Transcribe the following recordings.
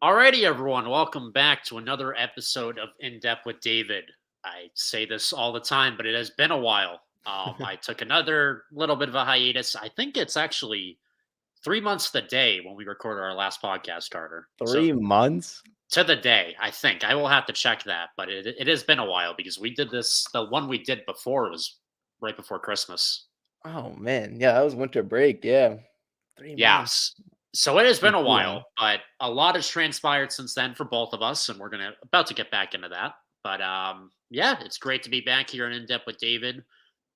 Alrighty, everyone, welcome back to another episode of In Depth with David. I say this all the time, but it has been a while. I took another little bit of a hiatus. I think it's actually 3 months to the day when we recorded our last podcast, Carter. So 3 months? to the day, I think I will have to check that, but it has been a while because we did this. The one we did before was right before Christmas. Oh man, yeah, that was winter break. Yeah, 3 months. Yes. So it has been Pretty a too long. while, but a lot has transpired since then for both of us, and we're gonna about to get back into that. But yeah, it's great to be back here and in depth with David.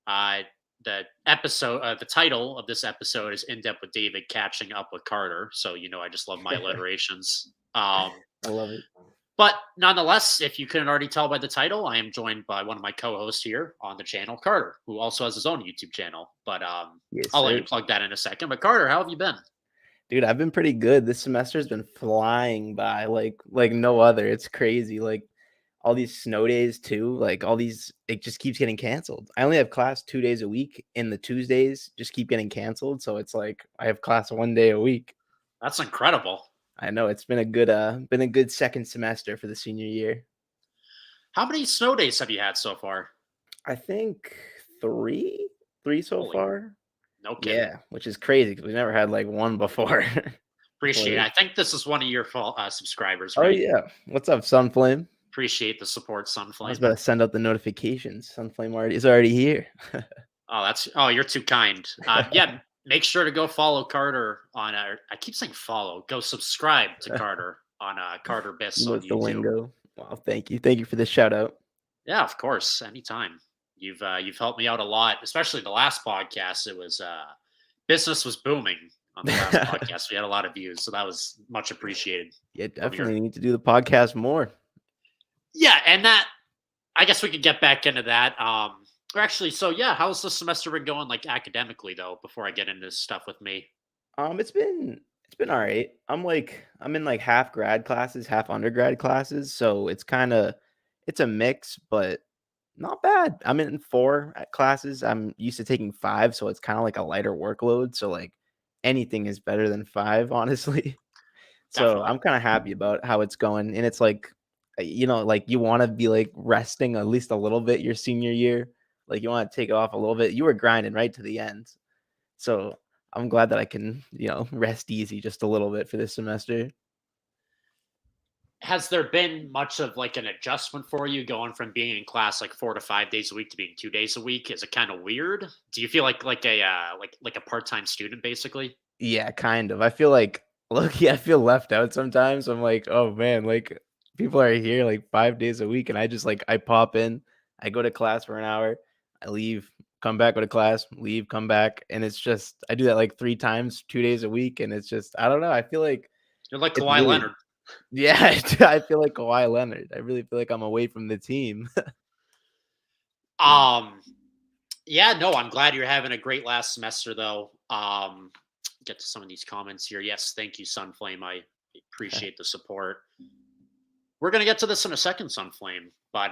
Uh, the title of this episode is "In Depth with David, Catching Up with Carter." So I just love my alliterations. I love it. But nonetheless, if you couldn't already tell by the title, I am joined by one of my co-hosts here on the channel, Carter, who also has his own YouTube channel. But Yes, I'll let you sir. plug that in a second. But Carter, how have you been? Dude, I've been pretty good. This semester's been flying by like no other. It's crazy. Like all these snow days too. Like all these, it just keeps getting canceled. I only have class 2 days a week, and the Tuesdays just keep getting canceled. So it's like I have class one day a week. That's incredible. I know it's been a good second semester for the senior year. How many snow days have you had so far? I think three, three so Holy, far. no kidding. Yeah, which is crazy because we never had like one before. Before Appreciate it. this. I think this is one of your subscribers, Oh right? yeah, what's up, Sunflame? Appreciate the support, I was Sunflame. about to send out the notifications. Sunflame is already here. You're too kind. Yeah, make sure to go follow Carter on. I keep saying follow. Go subscribe to Carter on Carter Biss You know on it's the YouTube. lingo. Wow, thank you for the shout out. Yeah, of course, anytime. You've helped me out a lot, especially the last podcast. It was business was booming on the last podcast. We had a lot of views, so that was much appreciated. Yeah, Of your definitely need to do the podcast more. Yeah, and that I guess we could get back into that. Or actually, so yeah, how's the semester been going, like academically though? Before I get into this stuff with me, It's been all right. I'm in like half grad classes, half undergrad classes, so it's a mix, but not bad. I'm in four classes. I'm used to taking five, so it's kind of like a lighter workload. So like anything is better than five, honestly. So definitely. I'm kind of happy about how it's going. And it's like, like you want to be like resting at least a little bit your senior year. Like you want to take off a little bit. You were grinding right to the end. So I'm glad that I can, rest easy just a little bit for this semester. Has there been much of like an adjustment for you going from being in class like 4 to 5 days a week to being 2 days a week? Is it kind of weird? Do you feel like a like a part time student basically? Yeah, kind of. I feel like look, yeah, I feel left out sometimes. I'm like, oh man, like people are here like 5 days a week, and I just like I pop in, I go to class for an hour, I leave, come back, go to class, leave, come back, and it's just I do that like 3 times, 2 days a week, and it's just I don't know. I feel like You're like it's Kawhi really Leonard. yeah. I feel like Kawhi Leonard. I really feel like I'm away from the team. Um, yeah, no, I'm glad you're having a great last semester though. Get to some of these comments here. Yes, thank you, Sunflame. I appreciate the support. We're gonna get to this in a second, Sunflame. But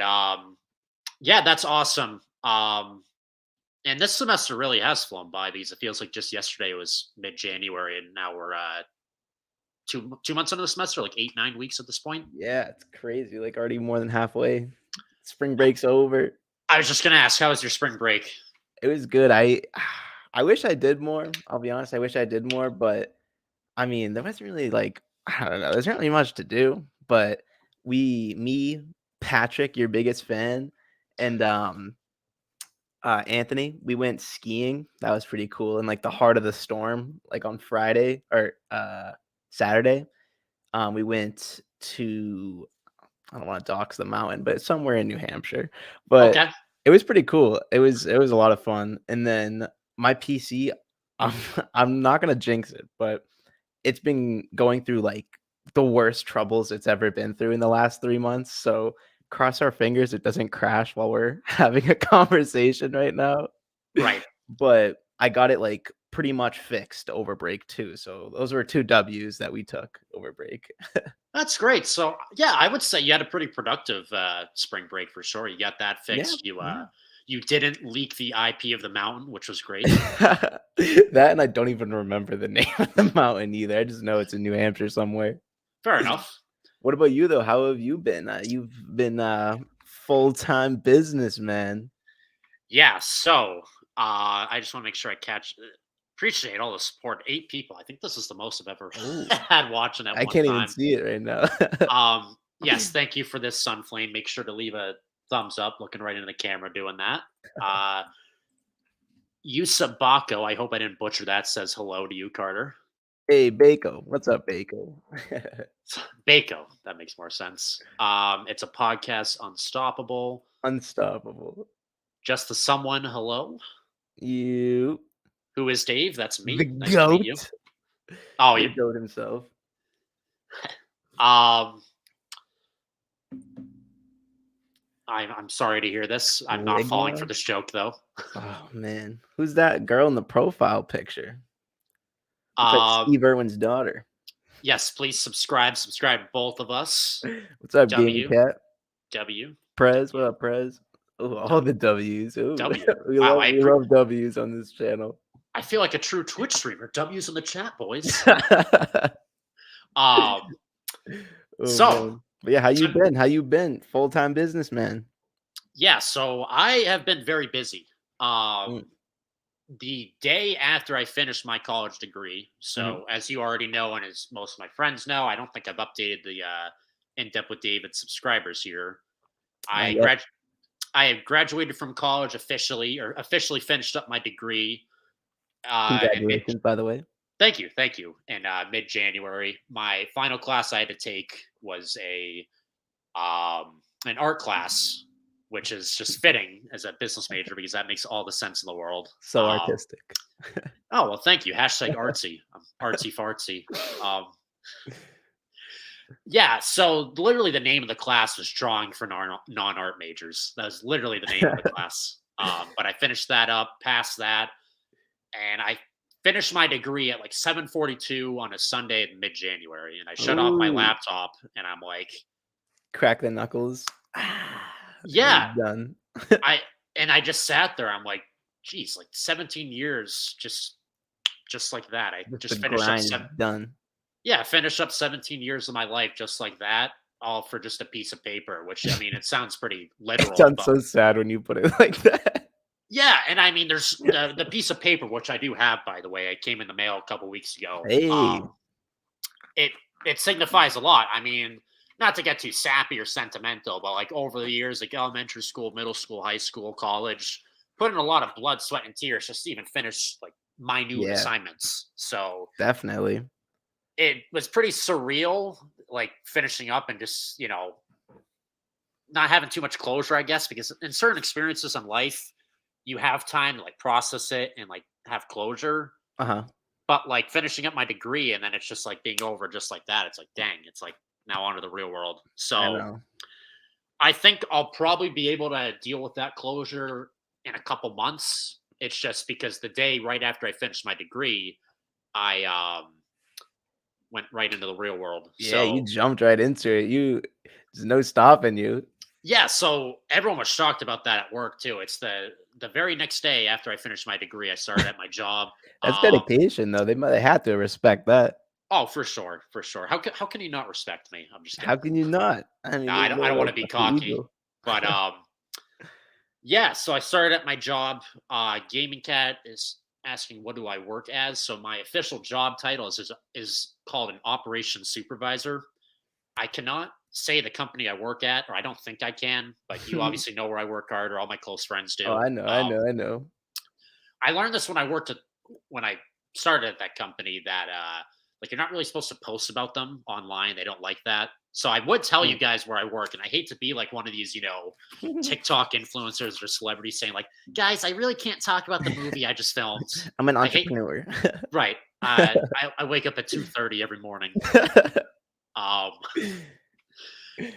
yeah, that's awesome. And this semester really has flown by because it feels like just yesterday was mid-January, and now we're 2 months into the semester, like 8 9 weeks at this point. Yeah, it's crazy. Like already more than halfway. Spring break's over. I was just gonna ask, how was your spring break? It was good. I wish I did more. I'll be honest. I wish I did more, but I mean, there wasn't really like I don't know. There's not really much to do. But me, Patrick, your biggest fan, and Anthony, we went skiing. That was pretty cool. In like the heart of the storm, like on Friday or Saturday. We went to I don't want to dox the mountain, but it's somewhere in New Hampshire. But Okay, it was pretty cool. It was a lot of fun. And then my PC, I'm I'm not gonna jinx it, but it's been going through like the worst troubles it's ever been through in the last 3 months. So cross our fingers it doesn't crash while we're having a conversation right now. right. But I got it like pretty much fixed over break too. So those were two W's that we took over break. That's great. So yeah, I would say you had a pretty productive spring break for sure. You got that Yeah, fixed. You yeah. you didn't leak the IP of the mountain, which was great. That and I don't even remember the name of the mountain either. I just know it's in New Hampshire somewhere. Fair enough. What about you though? How have you been? You've been full-time businessman. Yeah, so I just want to make sure I catch. Appreciate all the support. 8 people. I think this is the most I've ever Oh, had watching at I one can't even time. see it right now. Yes, thank you for this, Sunflame. Make sure to leave a thumbs up, looking right into the camera, doing that. Uh, Yusa Bako, I hope I didn't butcher that, says hello to you, Carter. Hey, Bako. What's up, Bako? Bako, that makes more sense. It's a podcast, Unstoppable. Unstoppable. Just the someone, hello. You, Who is Dave? That's the me. Nice to meet you. goat. Oh, The yeah. goat himself. Um, I'm sorry to hear this. I'm not falling for Ligma. this joke though. Oh man, who's that girl in the profile picture? Looks like Um, Steve Irwin's daughter. yes, please subscribe. Subscribe to both of us. What's up, Gaming W Cat? W Prez, what W up, Prez? Oh, all W the W's. Ooh, W. we Wow, love we love W's on this channel. I feel like a true Twitch streamer. W's in the chat, boys. Oh Um, so man, but yeah, how you so been? How you been? Full-time businessman. yeah, so I have been very busy. Mm, The day after I finished my college degree, mhm. so as you already know, and as most of my friends know, I don't think I've updated the in depth with David subscribers here. Not I yet. grad I have graduated from college officially, or officially finished up my degree in mid. Congratulations, by the way. Thank you. In mid January, my final class I had to take was a an art class, which is just fitting as a business major because that makes all the sense in the world. So artistic. Oh well, thank you. Hashtag artsy. I'm artsy fartsy. Um, yeah. So literally, the name of the class was drawing for non-art majors. That was literally the name of the class. But I finished that up, passed that, and I finished my degree at like 7:42 on a Sunday in mid-January. And I shut off my Ooh, laptop, and I'm like, crack the knuckles. You're yeah. done. I and I just sat there. I'm like, geez, like 17 years, just like that. I Just the just finished up grind is done. Yeah, finish up 17 years of my life just like that, all for just a piece of paper, which I mean, it sounds pretty It literal, sounds but so sad when you put it like that. yeah, and I mean, there's the piece of paper, which I do have, by the way. It came in the mail a couple weeks ago. Hey, It it signifies a lot. I mean, not to get too sappy or sentimental, but like over the years, like elementary school, middle school, high school, college, put in a lot of blood, sweat, and tears just to even finish like minute yeah, assignments. So definitely. it was pretty surreal, like finishing up and just, not having too much closure, I guess, because in certain experiences in life, you have time to like process it and like have closure. Uh-huh. But like finishing up my degree and then it's just like being over just like that. It's like, dang, it's like now onto the real world. I So know. I think I'll probably be able to deal with that closure in a couple months. It's just because the day right after I finished my degree, I went right into the real world. Yeah, you So jumped right into it. There's no stopping you. yeah, so everyone was shocked about that at work too. It's the very next day after I finished my degree, I started at my job. That's Um, dedication, though. They have to respect that. oh, for sure, for sure. How can you not respect me? I'm just How kidding. can you not? I mean, No, I don't want to be what's the cocky, ego? but yeah. So I started at my job. Gaming Cat is asking, what do I work as? So my official job title is called an operations supervisor. I cannot say the company I work at, or I don't think I can, but you obviously know where I work hard, or all my close friends Oh, do. I know, I know, I know. I learned this when I started at that company that like you're not really supposed to post about them online. They don't like that. So I would tell you Mm. guys where I work, and I hate to be like one of these, TikTok influencers or celebrities saying like, "Guys, I really can't talk about the movie I just filmed." I'm an I hate entrepreneur. right. I wake up at 2:30 every morning. Um,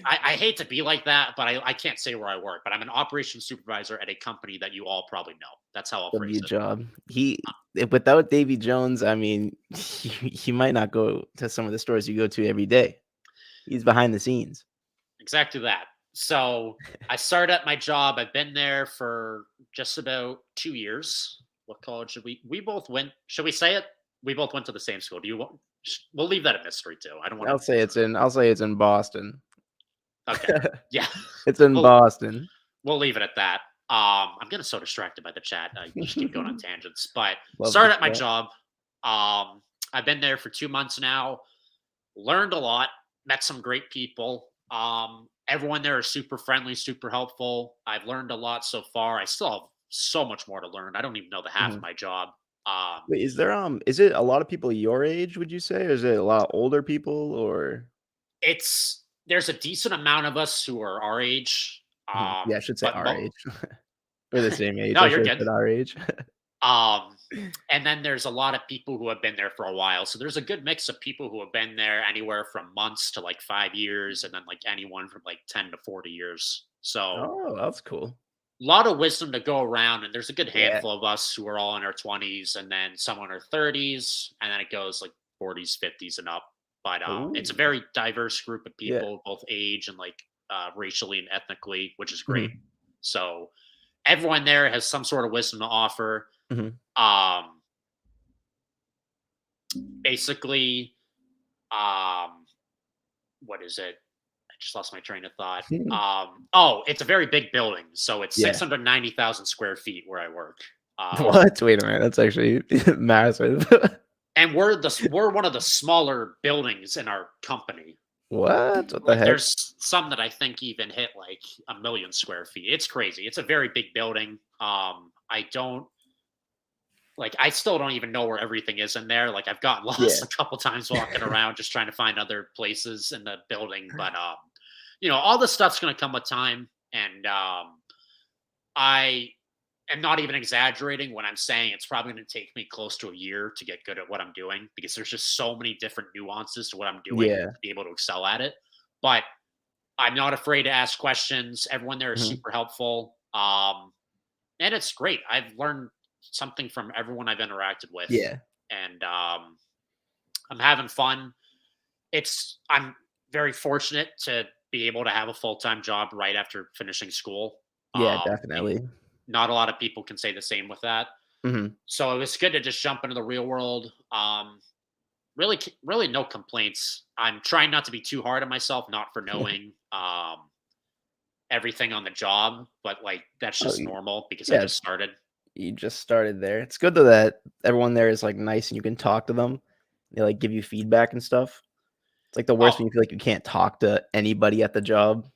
I hate to be like that, but I can't say where I work. But I'm an operations supervisor at a company that you all probably know. That's how I'll W phrase it. job. Without Davy Jones, I mean, he might not go to some of the stores you go to every day. He's behind the scenes. Exactly that. So I started at my job. I've been there for just about 2 years. What college should we both went? Should we say it? We both went to the same school. We'll leave that a mystery too. I don't want I'll to. say it's in. I'll say it's in Boston. Okay. Yeah. It's in We'll Boston. we'll leave it at that. I'm getting so distracted by the chat. I just keep going on tangents. But Love the started at my chat. job. I've been there for 2 months now. Learned a lot. Met some great people. Everyone there is super friendly, super helpful. I've learned a lot so far. I still have so much more to learn. I don't even know the half of Mhm. my job. Um, Wait, is it a lot of people your age, would you say? Or is it a lot older people or it's there's a decent amount of us who are our age. Yeah, I should say But our age. We're the same age. no, I you're should have good. said our age. Um, and then there's a lot of people who have been there for a while. So there's a good mix of people who have been there anywhere from months to like 5 years, and then like anyone from like 10 to 40 years. So Oh, that's cool. a lot of wisdom to go around. And there's a good Yeah. handful of us who are all in our 20s, and then some in our 30s, and then it goes like 40s, 50s, and up. But it's a Ooh. very diverse group of Yeah. people, both age and like racially and ethnically, which is great. Mhm. So everyone there has some sort of wisdom to offer. Mhm. Um, Basically, um, what is it? I just lost my train of thought. Oh, it's a very big building, so it's Yeah. 690,000 square feet where I work. Um, What? Wait a minute, that's actually massive. and we're one of the smaller buildings in our company. What? What the Like, heck? there's some that I think even hit like 1,000,000 square feet. It's crazy. It's a very big building. I don't like I still don't even know where everything is in there. Like I've gotten lost Yeah. a couple times walking around just trying to find other places in the building. But all this stuff's gonna come with time. And I am not even exaggerating when I'm saying it's probably gonna take me close to a year to get good at what I'm doing because there's just so many different nuances to what I'm doing Yeah. to be able to excel at it. But I'm not afraid to ask questions. Everyone there is Mhm. super helpful. And it's great. I've learned something from everyone I've interacted with, Yeah. and I'm having fun. I'm very fortunate to be able to have a full time job right after finishing school. Yeah, Like, definitely. not a lot of people can say the same with that. Mhm. So it was good to just jump into the real world. Really, really, no complaints. I'm trying not to be too hard on myself, not for knowing everything on the job, but like that's Oh, just normal because I yeah, just started. you just started there. It's good though that everyone there is, like, nice and you can talk to them. They, like, give you feedback and stuff. It's, like, the worst Oh, when you feel like you can't talk to anybody at the job.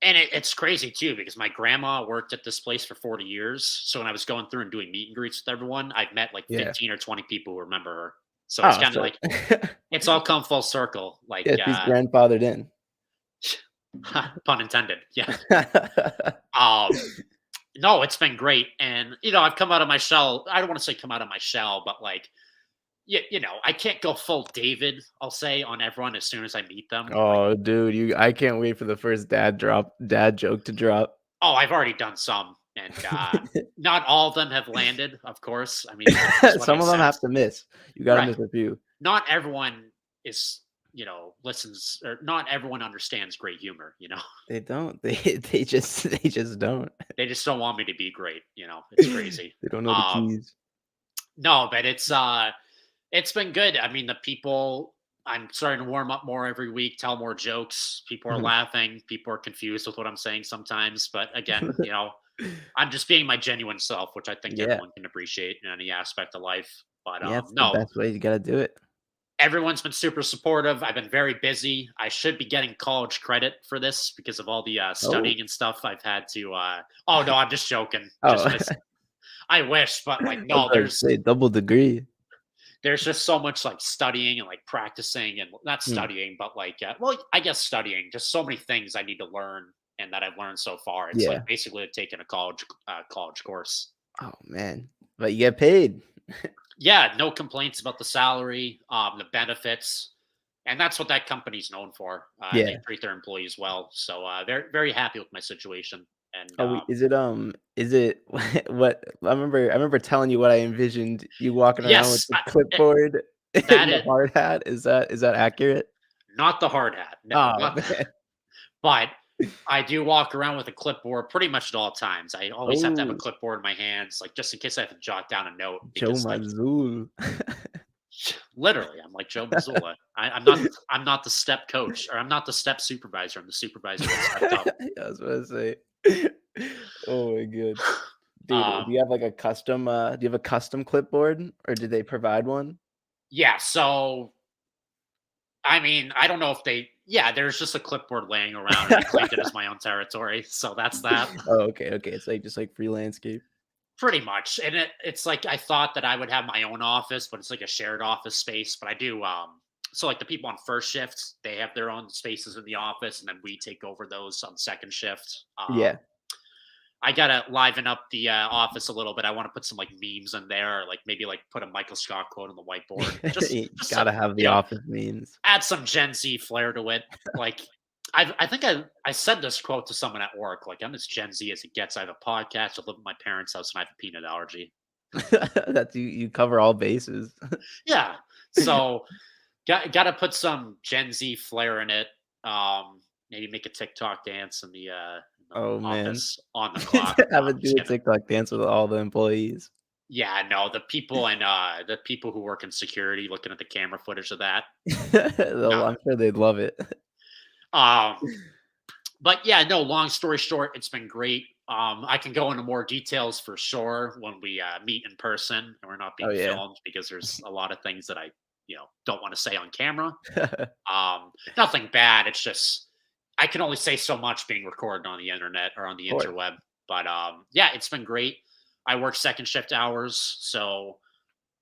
and it's crazy too because my grandma worked at this place for 40 years. So when I was going through and doing meet and greets with everyone, I've met like Yeah. 15 or 20 people who remember her. So it's Oh, kind of so like it's all come full circle, like yeah, she's grandfathered in. pun intended. Yeah. Um, no, it's been great, and I've come out of my shell. I don't want to say come out of my shell, but like I can't go full David. I'll say on everyone as soon as I meet them. Like, Oh, dude, I can't wait for the first dad joke to drop. oh, I've already done some, and not all of them have landed. Of course, I mean that's just what I Some of them said. have to miss. You gotta Right. miss a few. Not everyone is, listens, or not everyone understands great humor. They don't. They just don't. They just don't want me to be great. It's crazy. They don't know the Um, keys. no, but it's been good. I mean, the people I'm starting to warm up more every week, tell more jokes. People are Mhm. laughing. People are confused with what I'm saying sometimes. But again, I'm just being my genuine self, which I think Yeah. everyone can appreciate in any aspect of life. But Yeah, it's the no, best way. You gotta do it. everyone's been super supportive. I've been very busy. I should be getting college credit for this because of all the Oh. studying and stuff I've had to. Oh no, I'm just joking. Oh. I wish, but like I was no, about to say double degree. there's just so much like studying and like practicing and not Mm, studying, but like well, I guess studying. Just so many things I need to learn and that I've learned so far. It's like yeah. basically taking a college course. Oh, man. But you get paid. Yeah, no complaints about the salary, the benefits, and that's what that company's known for. They Yeah. treat their employees well, so they're very happy with my situation. And Oh, wait, is it what I remember telling you what I envisioned you walking around with yes, the clipboard that and the is hard hat. Is that accurate? not the hard hat. No, Oh, not. man. But I do walk around with a clipboard pretty much at all times. I always have to have a Oh, clipboard in my hands, like just in case I have to jot down a note Joe because like Mazul. Literally, I'm like Joe Mazzulla. I'm not the step coach, or I'm not the step supervisor. I'm the supervisor that stepped up. I was about to say. Oh my god. Dude, do Um, you have, like, a custom, do you have a custom clipboard, or did they provide one? yeah, so I mean, I don't know if they yeah, there's just a clipboard laying around, and I claimed it as my own territory, so that's that. Oh, okay, okay, it's, like, just, like, free landscape. Pretty much, and it's like I thought that I would have my own office, but it's like a shared office space, but I do, so, like, the people on first shift, they have their own spaces in the office, and then we take over those on second shift. Yeah. I gotta liven up the, office a little bit. I wanna put some, like, memes in there, or, like, maybe, like, put a Michael Scott quote on the whiteboard. You Just to, gotta have you the know, office memes. add some Gen Z flair to it. Like, I think I said this quote to someone at work, like, "I'm as Gen Z as it gets. I have a podcast, I live at my parents' house, and I have a peanut allergy." That's you cover all bases. Yeah. So, gotta put some Gen Z flair in it. Maybe make a TikTok dance in the Oh, man. office on the clock. No, Have I'm it do just a kidding. TikTok dance with all the employees. Yeah, no, the people who work in security looking at the camera footage of that. No. I'm sure they'd love it. Um, but yeah, no, long story short, it's been great. I can go into more details for sure when we meet in person and we're not Oh, being yeah. filmed, because there's a lot of things that I, don't want to say on camera. Nothing bad. It's just I can only say so much being recorded on the internet or on the Of course. interweb. But yeah, it's been great. I work second shift hours, so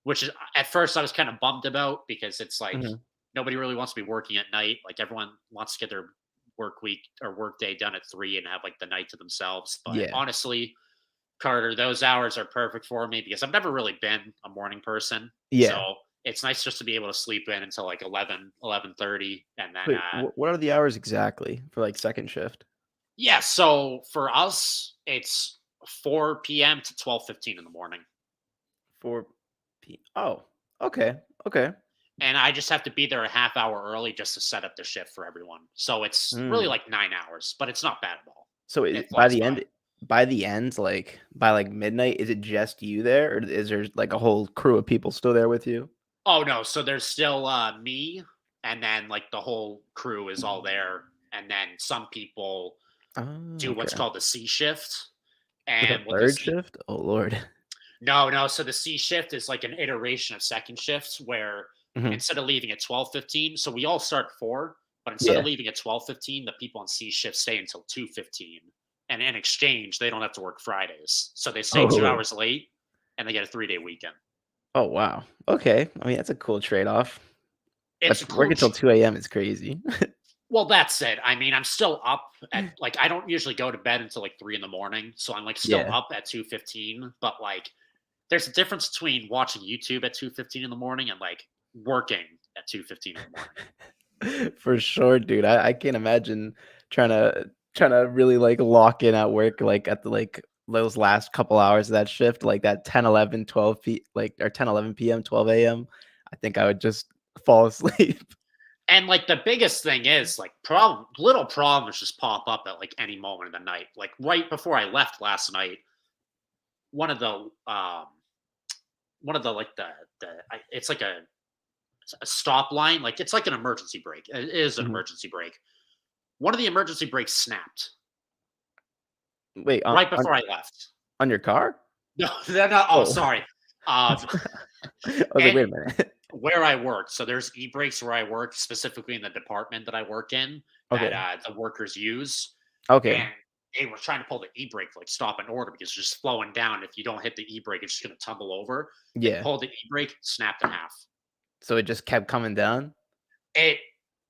which is at first I was kind of bummed about, because it's like Mhm. nobody really wants to be working at night. Like, everyone wants to get their work week or work day done at 3 and have like the night to themselves. But Yeah. honestly, Carter, those hours are perfect for me because I've never really been a morning person. So Yeah. it's nice just to be able to sleep in until like 11:30, and then Wait, what are the hours exactly for, like, second shift? yeah, so for us it's 4 p.m. to 12:15 in the morning. 4 Oh, okay, okay. And I just have to be there a half hour early just to set up the shift for everyone. So it's really Mm. like 9 hours, but it's not bad at all. So, It by flies the by. end, like, by, like, midnight, is it just you there, or is there, like, a whole crew of people still there with you? Oh no, so there's still me, and then like the whole crew is all there, and then some people Oh, do what's okay. called the C shift. Like a And what the third C shift? Oh, lord. No, no, so the C shift is like an iteration of second shifts where Mhm. instead of leaving at 12:15, so we all start at 4, but instead of Yeah. leaving at 12:15, the people on C shift stay until 2:15. And in exchange, they don't have to work Fridays. So they stay 2 Oh. hours late and they get a 3-day weekend. Oh, wow. Okay. I mean, that's a cool trade-off, It's a but cool working till 2 a.m. is crazy. Well, that's it. I mean, I'm still up at like I don't usually go to bed until like 3 in the morning, so I'm like still Yeah. up at 2:15, but like there's a difference between watching YouTube at 2:15 in the morning and like working at 2:15 in the morning. For sure, dude. I can't imagine trying to really, like, lock in at work, like, at the, like, those last couple hours of that shift, like, that 10, 11, 12 like, or 10, 11 PM, 12 AM. I think I would just fall asleep. And like the biggest thing is like little problems just pop up at like any moment in the night. Like right before I left last night, one of the like it's like a stop line, like it's like an emergency brake. It is an Mhm. emergency brake. One of the emergency brakes snapped Wait, right before I left. on your car? No, they're not. Oh, Oh. sorry. Um, I was like, and "Wait a minute." where I work, so there's e-brakes where I work, specifically in the department that I work in, that Okay. the workers use, Okay. and they were trying to pull the e-brake like stop and order because it's just flowing down. If you don't hit the e-brake, it's just gonna tumble over. They Yeah. pulled the e-brake, snapped in half. So it just kept coming down? It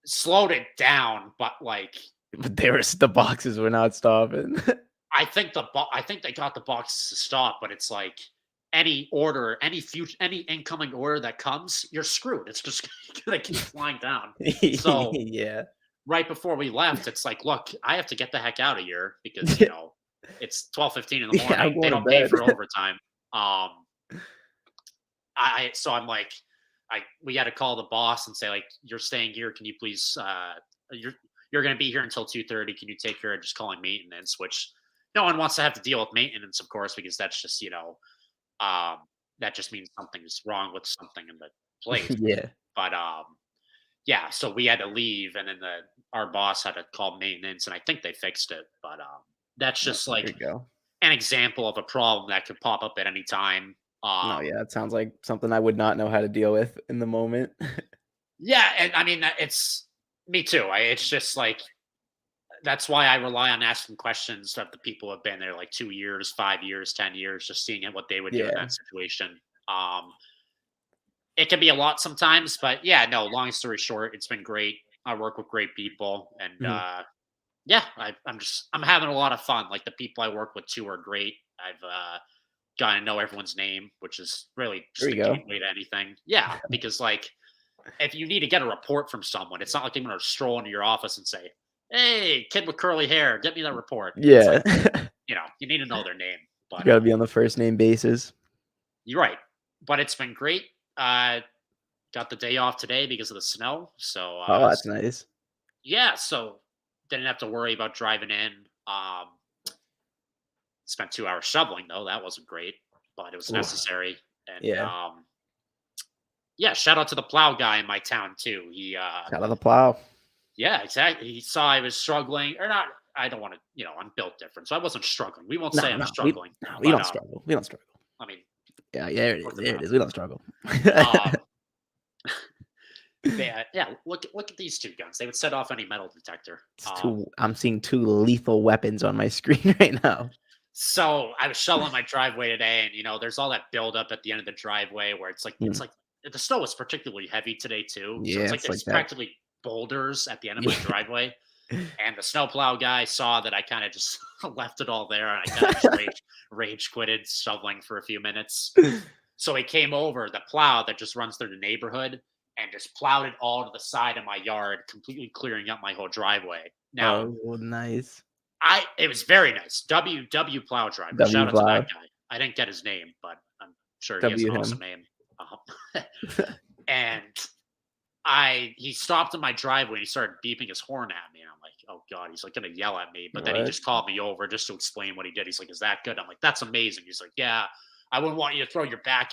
slowed it down, but like But the boxes were not stopping. I think they got the boxes to stop, but it's like any order, any incoming order that comes, you're screwed. It's just gonna keep flying down. So Yeah. right before we left, it's like, look, I have to get the heck out of here because it's 12:15 in the Yeah, I'm morning. They going to don't pay bed. for overtime. So I'm like, we got to call the boss and say like, you're staying here. Can you please you're you're going to be here until 2:30. Can you take care of just calling maintenance? Which no one wants to have to deal with maintenance, of course, because that's just um that just means something's wrong with something in the played. Yeah. But yeah, so we had to leave, and then our boss had to call maintenance, and I think they fixed it. But that's Oh, just there like you go. an example of a problem that could pop up at any time. No, yeah, it sounds like something I would not know how to deal with in the moment. Yeah, and I mean it's me too. It's just like that's why I rely on asking questions of the people who have been there like 2 years, 5 years, 10 years, just seeing what they would do in Yeah. that situation. Um, it can be a lot sometimes, but yeah, no. Long story short, it's been great. I work with great people, and Mhm. yeah, I'm having a lot of fun. Like the people I work with too are great. I've gotten to know everyone's name, which is really There just you the go. gateway to anything. Yeah, because like if you need to get a report from someone, it's not like I'm going to stroll into your office and say, "Hey, kid with curly hair, get me that report." It's Yeah. like you need to know their name. You But gotta be on the first name basis. you're right. But it's been great. Uh, got the day off today because of the snow, so Oh, that's nice. yeah, so didn't have to worry about driving in. Spent 2 hours shoveling though. That wasn't great, but it was Oof. necessary. And Yeah. yeah, shout out to the plow guy in my town too. Shout out the plow. Yeah, exactly. He saw I was struggling, or not. I don't want to, I'm built different, so I wasn't struggling. We won't say No, I'm no, we struggling, no, we but don't struggle. We don't struggle. I mean, Yeah, yeah, there it is. working There on it it. is. We don't struggle. Yeah. Look at these two guns. They would set off any metal detector. It's two I'm seeing 2 lethal weapons on my screen right now. So I was shoveling my driveway today, and there's all that buildup at the end of the driveway where it's Mm. like the snow was particularly heavy today too. So it's Yeah, like it's like there's that. practically boulders at the end of my Yeah. driveway. And the snowplow guy saw that I kind of just left it all there, and I kind of just rage quitted shoveling for a few minutes. So he came over the plow that just runs through the neighborhood and just plowed it all to the side of my yard, completely clearing up my whole driveway. Now, Oh, nice. it was very nice. W plow driver. Shout W out to that plow. guy. I didn't get his name, but I'm sure he has W an awesome him. name. And he stopped in my driveway and he started beeping his horn at me. And I'm like, oh God, he's like gonna yell at me. But then he What? just called me over just to explain what he did. He's like, is that good? I'm like, that's amazing. He's like, yeah, I wouldn't want you to throw your back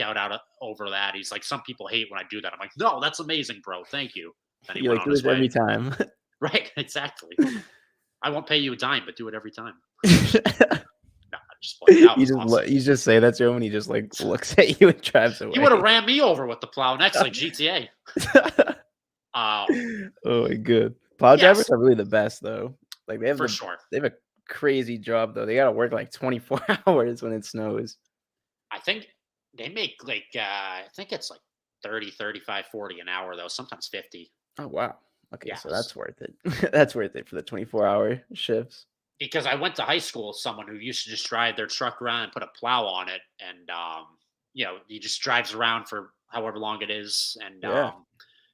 over that. He's like, some people hate when I do that. I'm like, no, that's amazing, bro. Thank you. Then he You went like, on do his this every way. time. Right, exactly. I won't pay you a dime, but do it every time. No, I'm just playing. That was awesome. You just say that to him and he just, like, looks at you and drives He would have away. ran me over with the plow next, like GTA. Oh my god. Plow drivers Yes, are really the best, though. Like, for sure. they have a crazy job, though. They gotta work, like, 24 hours when it snows. I think they make like I think it's like 30, 35, 40 an hour though, sometimes 50. Oh, wow. Okay, so Yes. that's worth it. That's worth it for the 24-hour shifts. Because I went to high school with someone who used to just drive their truck around and put a plow on it, and he just drives around for however long it is, and Yeah.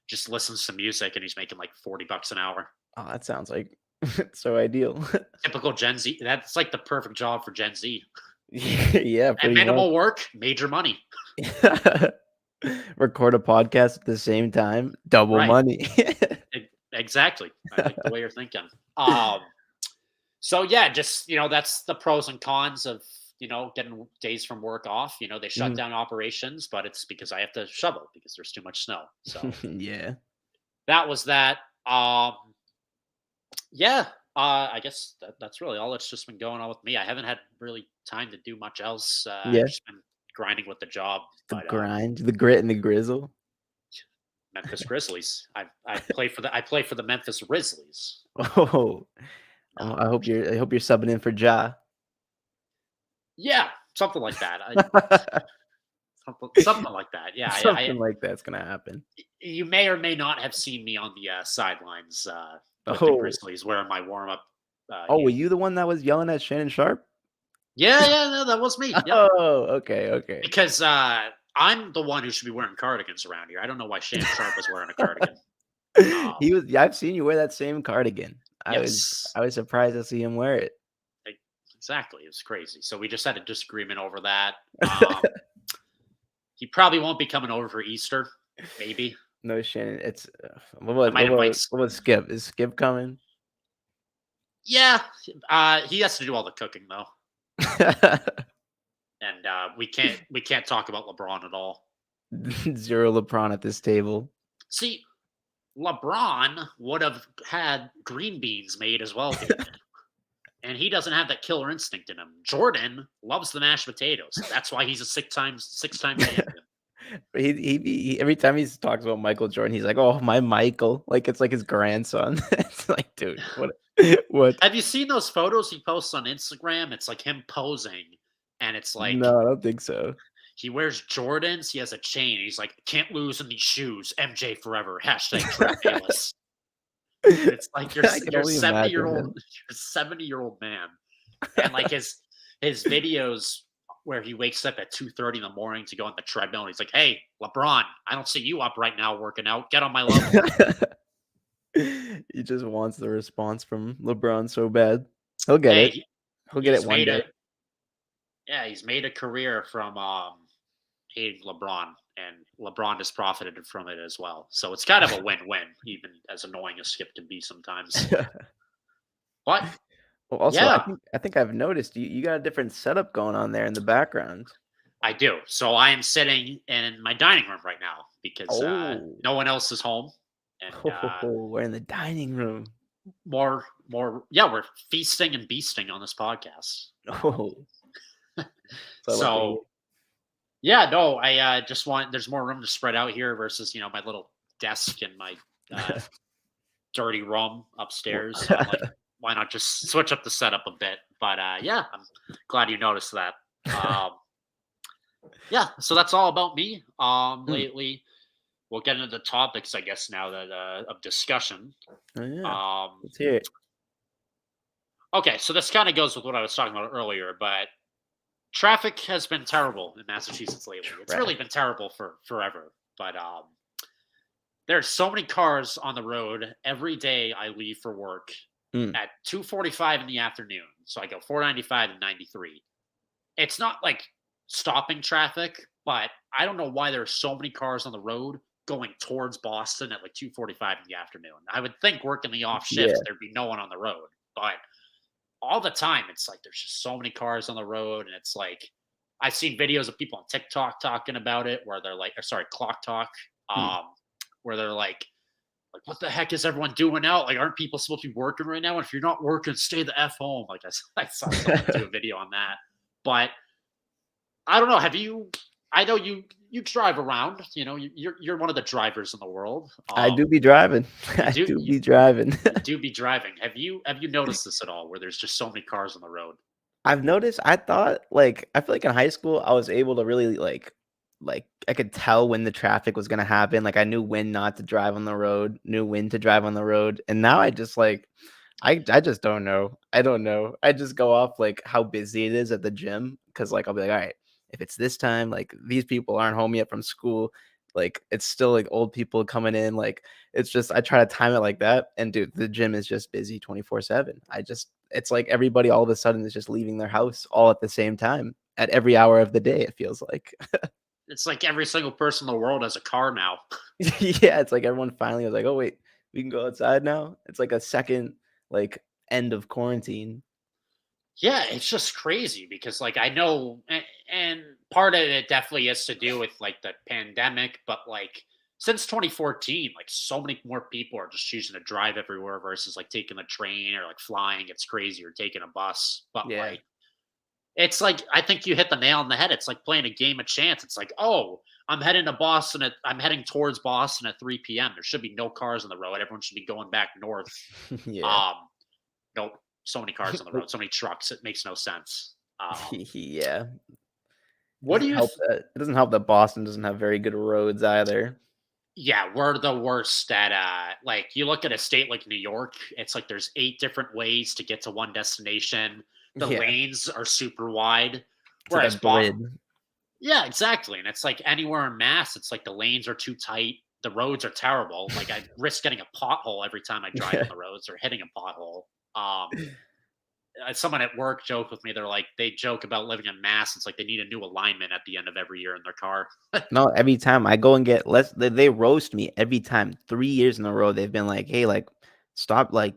just listens to music, and he's making like $40 an hour. Oh, that sounds like so ideal. Typical Gen Z. That's like the perfect job for Gen Z. Yeah, And pretty much. minimal work, major money. Record a podcast at the same time, double Right. money. Exactly. I like the way you're thinking. So yeah, just that's the pros and cons of getting days from work off. They shut Mhm. down operations, but it's because I have to shovel because there's too much snow. So Yeah. that was that. Yeah, I guess that's really all that's just been going on with me. I haven't had really time to do much else. I've Yeah. just been grinding with the job, The but grind, the grit and the grizzle. Memphis Grizzlies. I play for the Memphis Grizzlies. Oh, No, I hope you're subbing in for Ja. yeah, something like that. Something like that. Yeah, Something like that's gonna happen. you may or may not have seen me on the sidelines with the Oh. Grizzlies wearing my warm up. Oh, were you the one that was yelling at Shannon Sharp? Yeah, no, that was me. Yep. Oh, okay, okay. Because I'm the one who should be wearing cardigans around here. I don't know why Shannon Sharp was wearing a cardigan. He was yeah, I've seen you wear that same cardigan. Yes, I was surprised to see him wear it. e- exactly. It was crazy. So we just had a disagreement over that. Um, he probably won't be coming over for Easter. Maybe No, Shannon, it's I might invite. what was Skip? Is Skip coming? Yeah, he has to do all the cooking though, and we can't talk about LeBron at all. Zero LeBron at this table. See, LeBron would have had green beans made as well, David. And he doesn't have that killer instinct in him. Jordan loves the mashed potatoes. That's why he's a six-time champion. Every time he talks about Michael Jordan, he's like, "Oh, my Michael," like it's like his grandson. It's like, dude, what? What? Have you seen those photos he posts on Instagram? It's like him posing, and it's like No, I don't think so. he wears Jordans. He has a chain. He's like, "Can't lose in these shoes. MJ forever." Hashtag Trap Bayless. It's like you're I can you're only 70-year-old imagine him. you're 70-year-old man, and like his videos where he wakes up at 2:30 in the morning to go on the treadmill. And he's like, "Hey, LeBron, I don't see you up right now working out. Get on my level." He just wants the response from LeBron so bad. He'll get Hey, it. He'll get it he's one made day. he's made a career from hating LeBron, and LeBron has profited from it as well. So it's kind of a win-win, even as annoying as Skip can be sometimes. But Well, also, yeah, I think I've noticed you got a different setup going on there in the background. I do. So I am sitting in my dining room right now because Oh, no one else is home, and we're in the dining room. yeah, we're feasting and beasting on this podcast. Oh, so I like to hear. So yeah, no, I just want there's more room to spread out here versus my little desk and my dirty room upstairs. So I'm like, why not just switch up the setup a bit? But yeah, I'm glad you noticed that. Yeah, so that's all about me. Lately, we'll get into the topics, I guess, now that of discussion. Oh, yeah. Um, Let's hear it. okay, so this kind of goes with what I was talking about earlier, but traffic has been terrible in Massachusetts lately. It's really been terrible for forever. But there's so many cars on the road every day. I leave for work at 2:45 in the afternoon, so I go 495 and 93. It's not like stopping traffic, but I don't know why there's so many cars on the road going towards Boston at like 2:45 in the afternoon. I would think working the off shift Yeah. there'd be no one on the road, but all the time it's like there's just so many cars on the road, and it's like I've seen videos of people on TikTok talking about it where they're like, or sorry, Clock Talk, where they're like, what the heck is everyone doing out? Like, aren't people supposed to be working right now? And if you're not working, stay the F home. Like, I saw someone do a video on that. But I don't know. I know you drive around. You're one of the drivers in the world. I do be driving. I do- do you- be driving. You do be driving. Have you noticed this at all? Where there's just so many cars on the road? I've noticed. I thought I feel like in high school I was able to really like I could tell when the traffic was gonna happen. Like I knew when not to drive on the road, knew when to drive on the road, and now I just I just don't know. I don't know. I just go off like how busy it is at the gym because like I'll be like, all right, if it's this time, like these people aren't home yet from school, like it's still like old people coming in. Like it's just I try to time it like that. And dude, the gym is just busy 24/7. It's like everybody all of a sudden is just leaving their house all at the same time at every hour of the day, it feels like. It's like every single person in the world has a car now. Yeah, it's like everyone finally was like, "Oh wait, we can go outside now." It's like a second like end of quarantine. Yeah, it's just crazy because like I know and part of it definitely has to do with like the pandemic, but like since 2014, like so many more people are just choosing to drive everywhere versus like taking the train or like flying. It's crazy or taking a bus. But Yeah. like it's like I think you hit the nail on the head. It's like playing a game of chance. It's like, oh, I'm heading towards Boston at 3 p.m. There should be no cars on the road. Everyone should be going back north. Yeah. Um, nope. So many cars on the road, so many trucks. It makes no sense. Yeah. What do you? It doesn't help that Boston doesn't have very good roads either. Yeah, we're the worst at. Like you look at a state like New York, it's like there's 8 different ways to get to one destination. The Yeah. lanes are super wide. It's Whereas like a grid. yeah, exactly. And it's like anywhere in Mass, it's like the lanes are too tight. The roads are terrible. Like I risk getting a pothole every time I drive on the roads or hitting a pothole. Someone at work joked with me. They joke about living in Mass. It's like they need a new alignment at the end of every year in their car. No, every time I go and get they roast me every time. 3 years in a row, they've been like, "Hey, like, stop like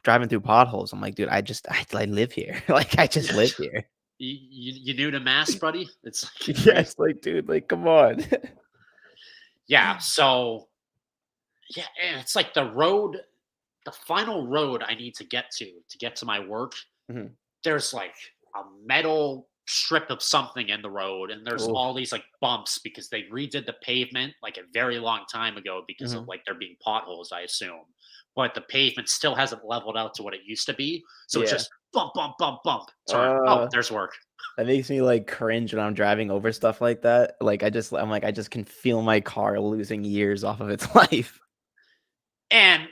driving through potholes." I'm like, dude, I live here. Like, I just live here. You new to Mass, buddy? It's like Yeah, it's like, dude, like, come on. Yeah, so yeah, and it's like the final road I need to get to my work. Mhm. There's like a metal strip of something in the road, and there's Oh. all these like bumps because they redid the pavement like a very long time ago because of Mhm. like there being potholes, I assume. But the pavement still hasn't leveled out to what it used to be. So it's Yeah. just bump, bump, bump, bump, turn. Oh, Uh, there's work. that makes me, like, cringe when I'm driving over stuff like that. Like, I'm like, I just can feel my car losing years off of its life. And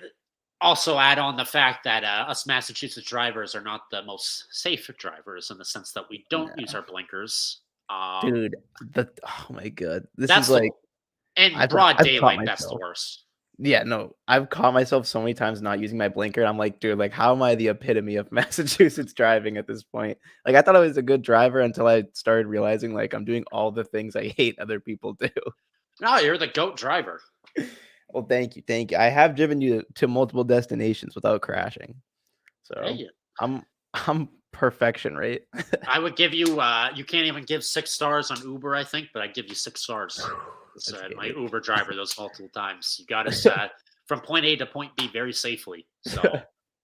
also add on the fact that us Massachusetts drivers are not the most safe drivers in the sense that we don't use No. our blinkers. Dude, oh my god. This is That's the like in broad I've caught daylight. That's the myself. worst. Yeah, no, I've caught myself so many times not using my blinker, and I'm like, "Dude, like, how am I the epitome of Massachusetts driving at this point?" Like, I thought I was a good driver until I started realizing, like, I'm doing all the things I hate other people do. No, you're the goat driver. Well, thank you, thank you. I have driven you to multiple destinations without crashing, so Hey, I'm I'm perfection, right? I would give you. You can't even give 6 stars on Uber, I think, but I give you 6 stars. Let's Said get my it. Uber driver those multiple times. You got us from point A to point B very safely. So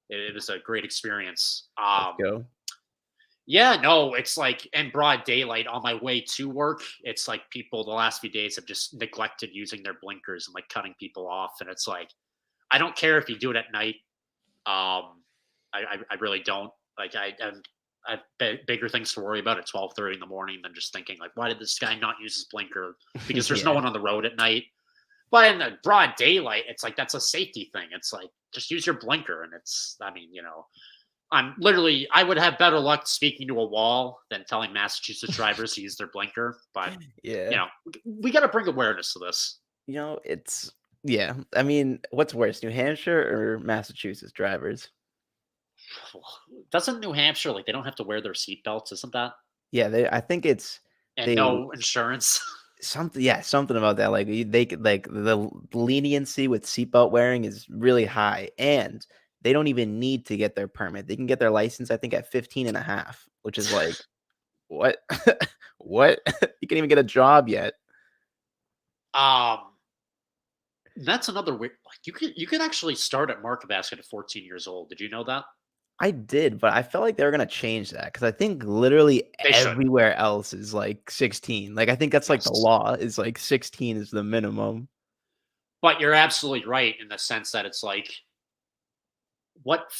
it was a great experience. Let's go. Yeah, no, it's like in broad daylight on my way to work. It's like people the last few days have just neglected using their blinkers and like cutting people off. And it's like, I don't care if you do it at night. I really don't. Like I've bigger things to worry about at 12:30 in the morning than just thinking like, why did this guy not use his blinker? Because there's no Yeah. one on the road at night. But in the broad daylight, it's like that's a safety thing. It's like just use your blinker, and it's. I mean, I would have better luck speaking to a wall than telling Massachusetts drivers to use their blinker. But Yeah. we got to bring awareness to this. It's yeah. I mean, what's worse, New Hampshire or Massachusetts drivers? Doesn't New Hampshire like they don't have to wear their seatbelts? Isn't that Yeah, I think it's and they no insurance? something yeah, something about that, like, they could like, the leniency with seatbelt wearing is really high, and they don't even need to get their permit. They can get their license, I think, at 15 and a half, which is like, "What? What? You can't even get a job yet." um, that's another weird. Like you could actually start at market basket at 14 years old. Did you know that I did, but I felt like they were gonna change that because I think literally they should? everywhere else is, like, 16. Like, I think that's, like, the Yes, law is, like, 16 is the minimum. but you're absolutely right in the sense that it's like what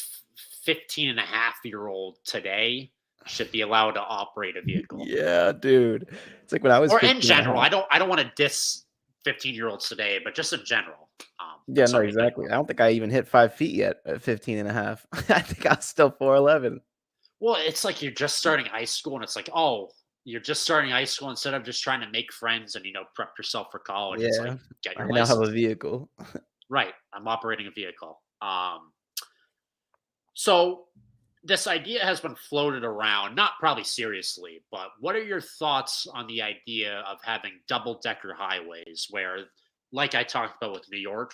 15 and a half-year old today should be allowed to operate a vehicle. Yeah, dude. It's like when I was Or in 15 and a general, half. I don't want to diss 15-year-olds today, but just in general. Yeah, But no, sorry, I cut you exactly. off. I don't think I even hit 5 feet yet at 15 and a half. I think I was still 4'11". Well, it's like you're just starting high school, and it's like, oh, you're just starting high school instead of just trying to make friends and prep yourself for college. It's like Yeah, get I your now have a license. vehicle. Right, I'm operating a vehicle. So this idea has been floated around, not probably seriously, but what are your thoughts on the idea of having double decker highways where, like I talked about with New York,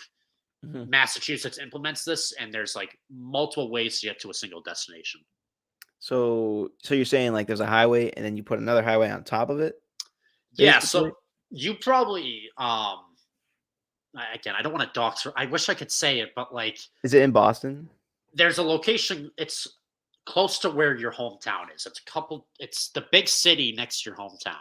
Mhm. Massachusetts implements this and there's like multiple ways to get to a single destination? So you're saying, like, there's a highway and then you put another highway on top of it, Yeah, basically? so you probably again, I don't want to dox her. I wish I could say it, but like Is it in Boston? there's a location, it's close to where your hometown is. It's the big city next to your hometown.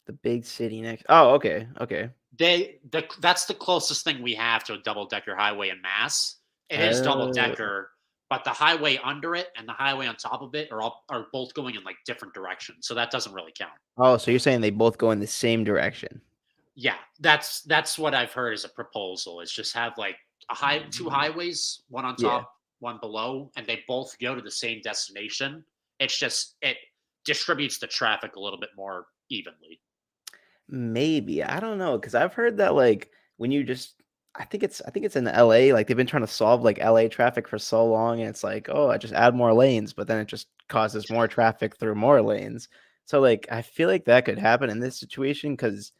The big city next. Oh, okay, okay. That's the closest thing we have to a double decker highway in Mass. It is double Oh. decker, but the highway under it and the highway on top of it are both going in like different directions, so that doesn't really count. Oh, so you're saying they both go in the same direction? Yeah, that's what I've heard as a proposal. Is just have like two highways, one on Yeah. top, one below, and they both go to the same destination. It's just it distributes the traffic a little bit more evenly. Maybe, I don't know, because 'cause I've heard that, like, when you just I think it's in LA, like, they've been trying to solve, like, LA traffic for so long, and it's like, "Oh, I just add more lanes," but then it just causes more traffic through more lanes. So, like, I feel like that could happen in this situation, because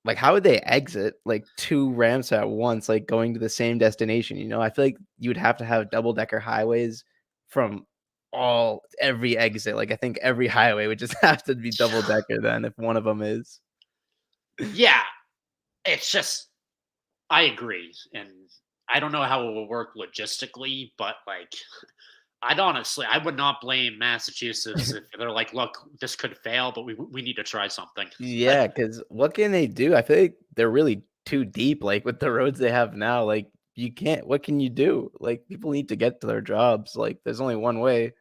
like, how would they exit, like, 2 ramps at once, like, going to the same destination, you know? I feel like you would have to have double-decker highways from every exit, like, I think every highway would just have to be double-decker then if one of them is. Yeah, It's just I agree, and I don't know how it will work logistically, but like I would not blame Massachusetts if they're like, look, this could fail, but we need to try something. Yeah, because what can they do? I feel like they're really too deep, like, with the roads they have now, like, you can't what can you do? Like, people need to get to their jobs, like, there's only one way.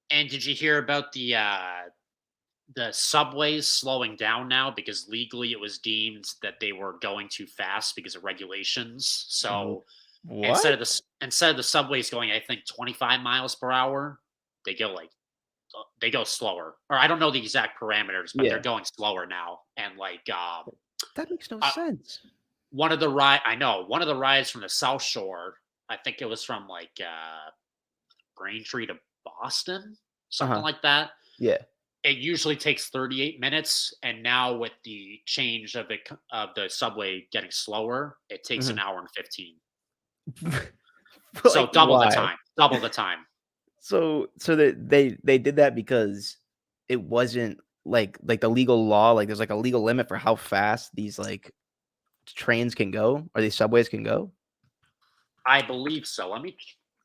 And did you hear about the subways slowing down now because legally it was deemed that they were going too fast because of regulations. W So what? instead of the subways going, I think 25 miles per hour, they go like they go slower. Or I don't know the exact parameters, but they're Yeah, going slower now. And like that makes no uh, sense. one of the one of the rides from the South Shore. I think it was from like Braintree to Boston, something Uh-huh, like that. yeah. It usually takes 38 minutes, and now with the change of of the subway getting slower, it takes an Mhm. hour and 15. So Like, double the why? time. Double the time. So that they did that because it wasn't, like, the legal law, like, there's, like, a legal limit for how fast these, like, trains can go or these subways can go? I believe so. Let me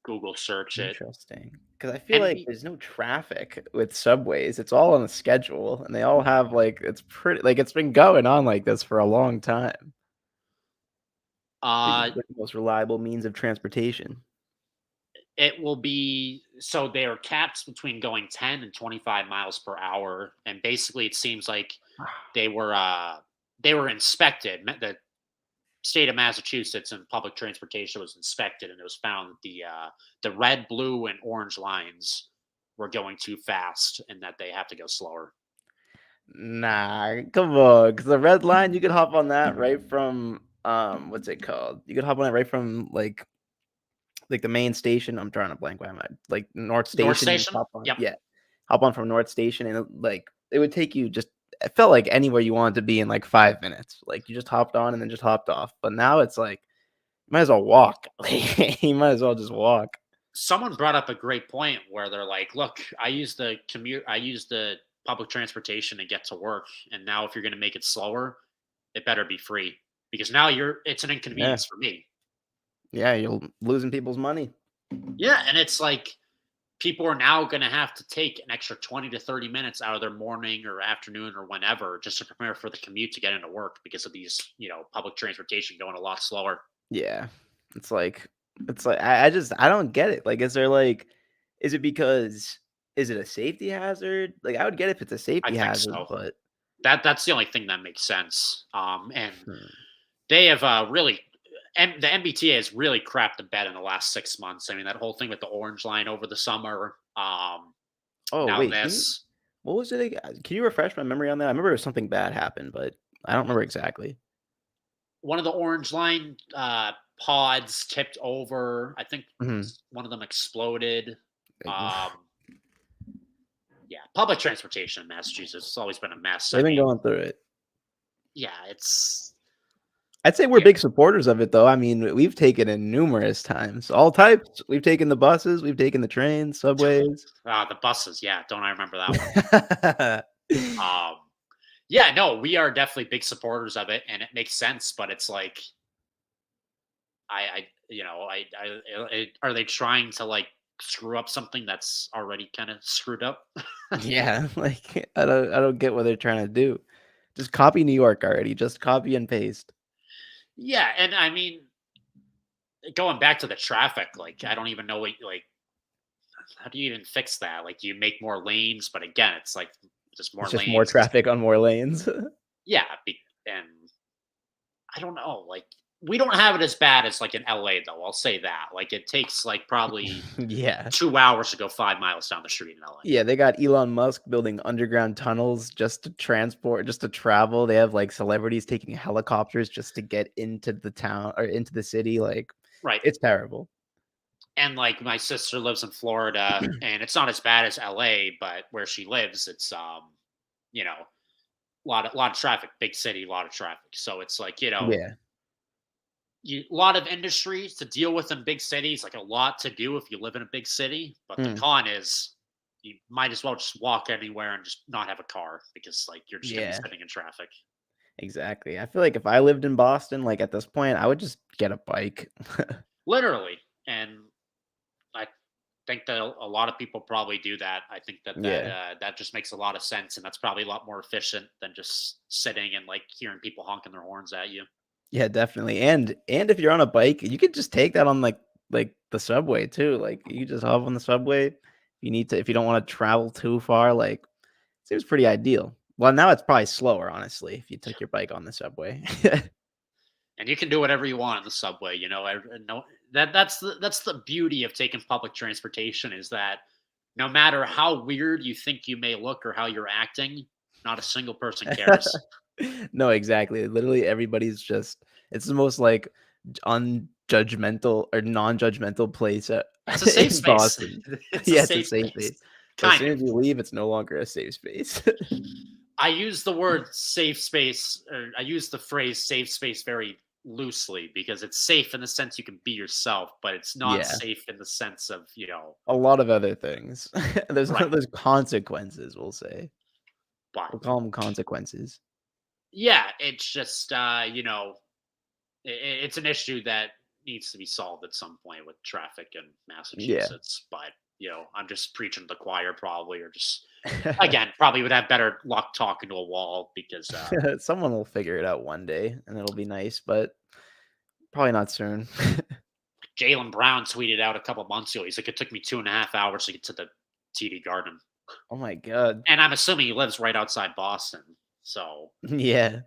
Google search it. Interesting, because I feel like NB there's no traffic with subways, it's all on a schedule, and they all have, like it's pretty like, it's been going on like this for a long time. I think uh it's, like, the most reliable means of transportation. it will be so they are capped between going 10 and 25 miles per hour, and basically it seems like they were uh they were inspected. The state of Massachusetts and public transportation was inspected, and it was found that the red, blue, and orange lines were going too fast, and that they have to go slower. Nah, come on, 'cause the red line, you could hop on that right from, what's it called? You could hop on it right from, like, the main station. I'm drawing a blank, why am I like, North North Station, you just Station. hop on Yep. yeah, hop on from North Station, and it would take you just it felt like anywhere you wanted to be in, like, 5 minutes. Like, you just hopped on and then just hopped off, but now it's like, you might as well walk. Like, you might as well just walk. Someone brought up a great point where they're like, "Look, I use the public transportation to get to work, and now if you're going to make it slower, it better be free because now it's an Yeah. inconvenience for me." Yeah, you're losing people's money. Yeah, and it's like people are now going to have to take an extra 20 to 30 minutes out of their morning or afternoon or whenever just to prepare for the commute to get into work because of these, public transportation going a lot slower. Yeah. It's like I just I don't get it. Like, is there, like is it because is it a safety hazard? Like, I would get if it's a I safety think hazard, so. but That's the only thing that makes sense. And hmm. they have really, and the MBTA has really crapped the bed in the last 6 months. I mean, that whole thing with the orange line over the summer. Oh, Now wait, can you this what was it again? Can you refresh my memory on that? I remember something bad happened, but I don't remember exactly. one of the orange line pods tipped over. I think Mhm. one of them exploded. Like, Um, Yeah, public transportation in Massachusetts has always been a mess. I they've been mean, going through it. yeah, it's I'd say we're yeah, big supporters of it, though. I mean, we've taken it numerous times, all types. We've taken the buses, we've taken the trains, subways. the buses. Yeah, don't I remember that one? Um, yeah, no, we are definitely big supporters of it, and it makes sense. But it's like, are they trying to like screw up something that's already kind of screwed up? Yeah, like, I don't get what they're trying to do. Just copy New York already, just copy and paste. Yeah, and I mean, going back to the traffic, like I don't even know what like how do you even fix that? Like, do you make more lanes? But again, it's like just It's more just more lanes. traffic on more lanes. Yeah, and I don't know. Like, we don't have it as bad as like in LA, though. I'll say that. Like, it takes like probably Yeah. 2 hours to go 5 miles down the street in LA. Yeah, they got Elon Musk building underground tunnels just to travel. They have, like, celebrities taking helicopters just to get into the town or into the city, like, Right. it's terrible. And like my sister lives in Florida, and it's not as bad as LA, but where she lives, it's you know, a lot of traffic, big city, a lot of traffic. So it's like, Yeah. a lot of industries to deal with in big cities, like a lot to do if you live in a big city. But the Mm. con is you might as well just walk anywhere and just not have a car because like you're just gonna be Yeah. sitting in traffic. Exactly. I feel like if I lived in Boston, like, at this point, I would just get a bike. Literally. And I think that a lot of people probably do that. I think that Yeah. that just makes a lot of sense, and that's probably a lot more efficient than just sitting and like hearing people honking their horns at you. Yeah, definitely, and if you're on a bike, you could just take that on, like, the subway too, like, you just hop on the subway. If you don't wanna travel too far, like, seems pretty ideal. Well, now it's probably slower, honestly, if you took your bike on the subway. And you can do whatever you want in the subway. You know, no, that's the beauty of taking public transportation is that no matter how weird you think you may look or how you're acting, not a single person cares. No, exactly, literally everybody's just it's the most, like, unjudgmental or non-judgmental place It's a safe in space. Boston. It's a Yeah, it's a safe safe space, space, but as kind soon of. as you leave, it's no longer a safe space. I use the word safe space, or I use the phrase safe space very loosely because it's safe in the sense you can be yourself, but it's not Yeah. safe in the sense of, A lot of other things. right. There's consequences, we'll say. But We'll call them consequences. yeah, it's just, it's an issue that needs to be solved at some point with traffic in Yeah. Massachusetts. But, I'm just preaching to the choir probably, or just, again, probably would have better luck talking to a wall because, Someone will figure it out one day, and it'll be nice, but probably not soon. Jalen Brown tweeted out a couple months ago. He's like, it took me 2.5 hours to get to the TD Garden. Oh my god. And I'm assuming he lives right outside Boston. So Yeah.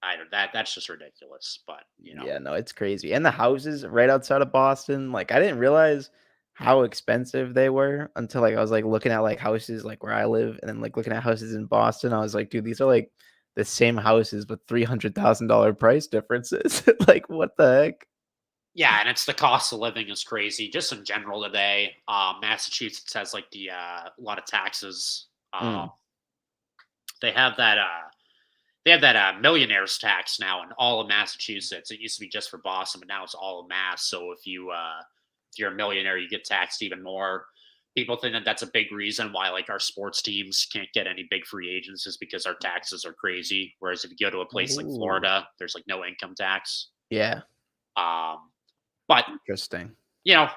I don't that's just ridiculous. But Yeah, no, it's crazy. And the houses right outside of Boston, like, I didn't realize how expensive they were until, like, I was, like, looking at, like, houses, like, where I live, and then, like, looking at houses in Boston. I was like, "Dude, these are, like, the same houses with $300,000 price differences." Like, what the heck? yeah, and it's the cost of living is crazy just in general today. Massachusetts has like the a lot of taxes. Mm. They have that millionaires tax now in all of Massachusetts. It used to be just for Boston, but now it's all of Mass. So if you're a millionaire, you get taxed even more. People think that that's a big reason why like our sports teams can't get any big free agents is because our taxes are crazy. Whereas if you go to a place like Ooh. Florida, there's like no income tax. Yeah, Um, but interesting.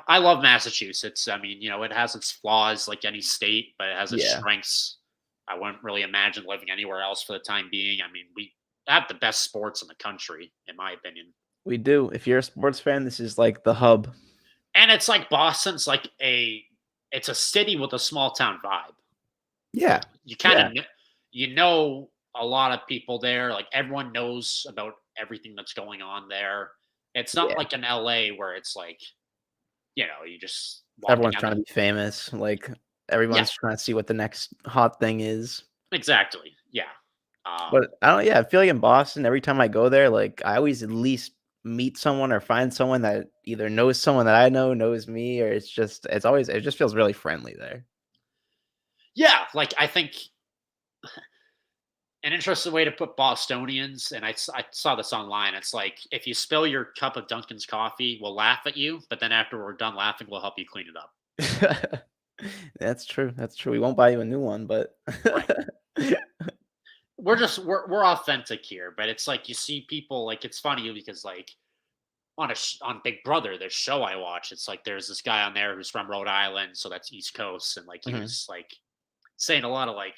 I love Massachusetts. I mean, it has its flaws like any state, but it has its Yeah, strengths. I wouldn't really imagine living anywhere else for the time being. I mean, we have the best sports in the country, in my opinion. we do. If you're a sports fan, this is, like, the hub. And it's like Boston's like it's a city with a small town vibe. Yeah, Like you kind yeah, of know a lot of people there. Like everyone knows about everything that's going on there. It's not yeah. like in LA where it's like, you just walking Everyone's down trying the to be famous, like, yeah, everyone's trying to see what the next hot thing is. exactly. Yeah. But I don't yeah, I feel like in Boston, every time I go there, like, I always at least meet someone or find someone that either knows someone that I know, knows me, or it just feels really friendly there. Yeah, like I think an interesting way to put Bostonians, and I saw this online. It's like if you spill your cup of Dunkin's coffee, we'll laugh at you, but then after we're done laughing, we'll help you clean it up. That's true, that's true. We won't buy you a new one, but Right. We're authentic here, but it's like you see people like it's funny because like on Big Brother, the show I watch, it's like there's this guy on there who's from Rhode Island, so that's East Coast, and like he Mhm. was like saying a lot of like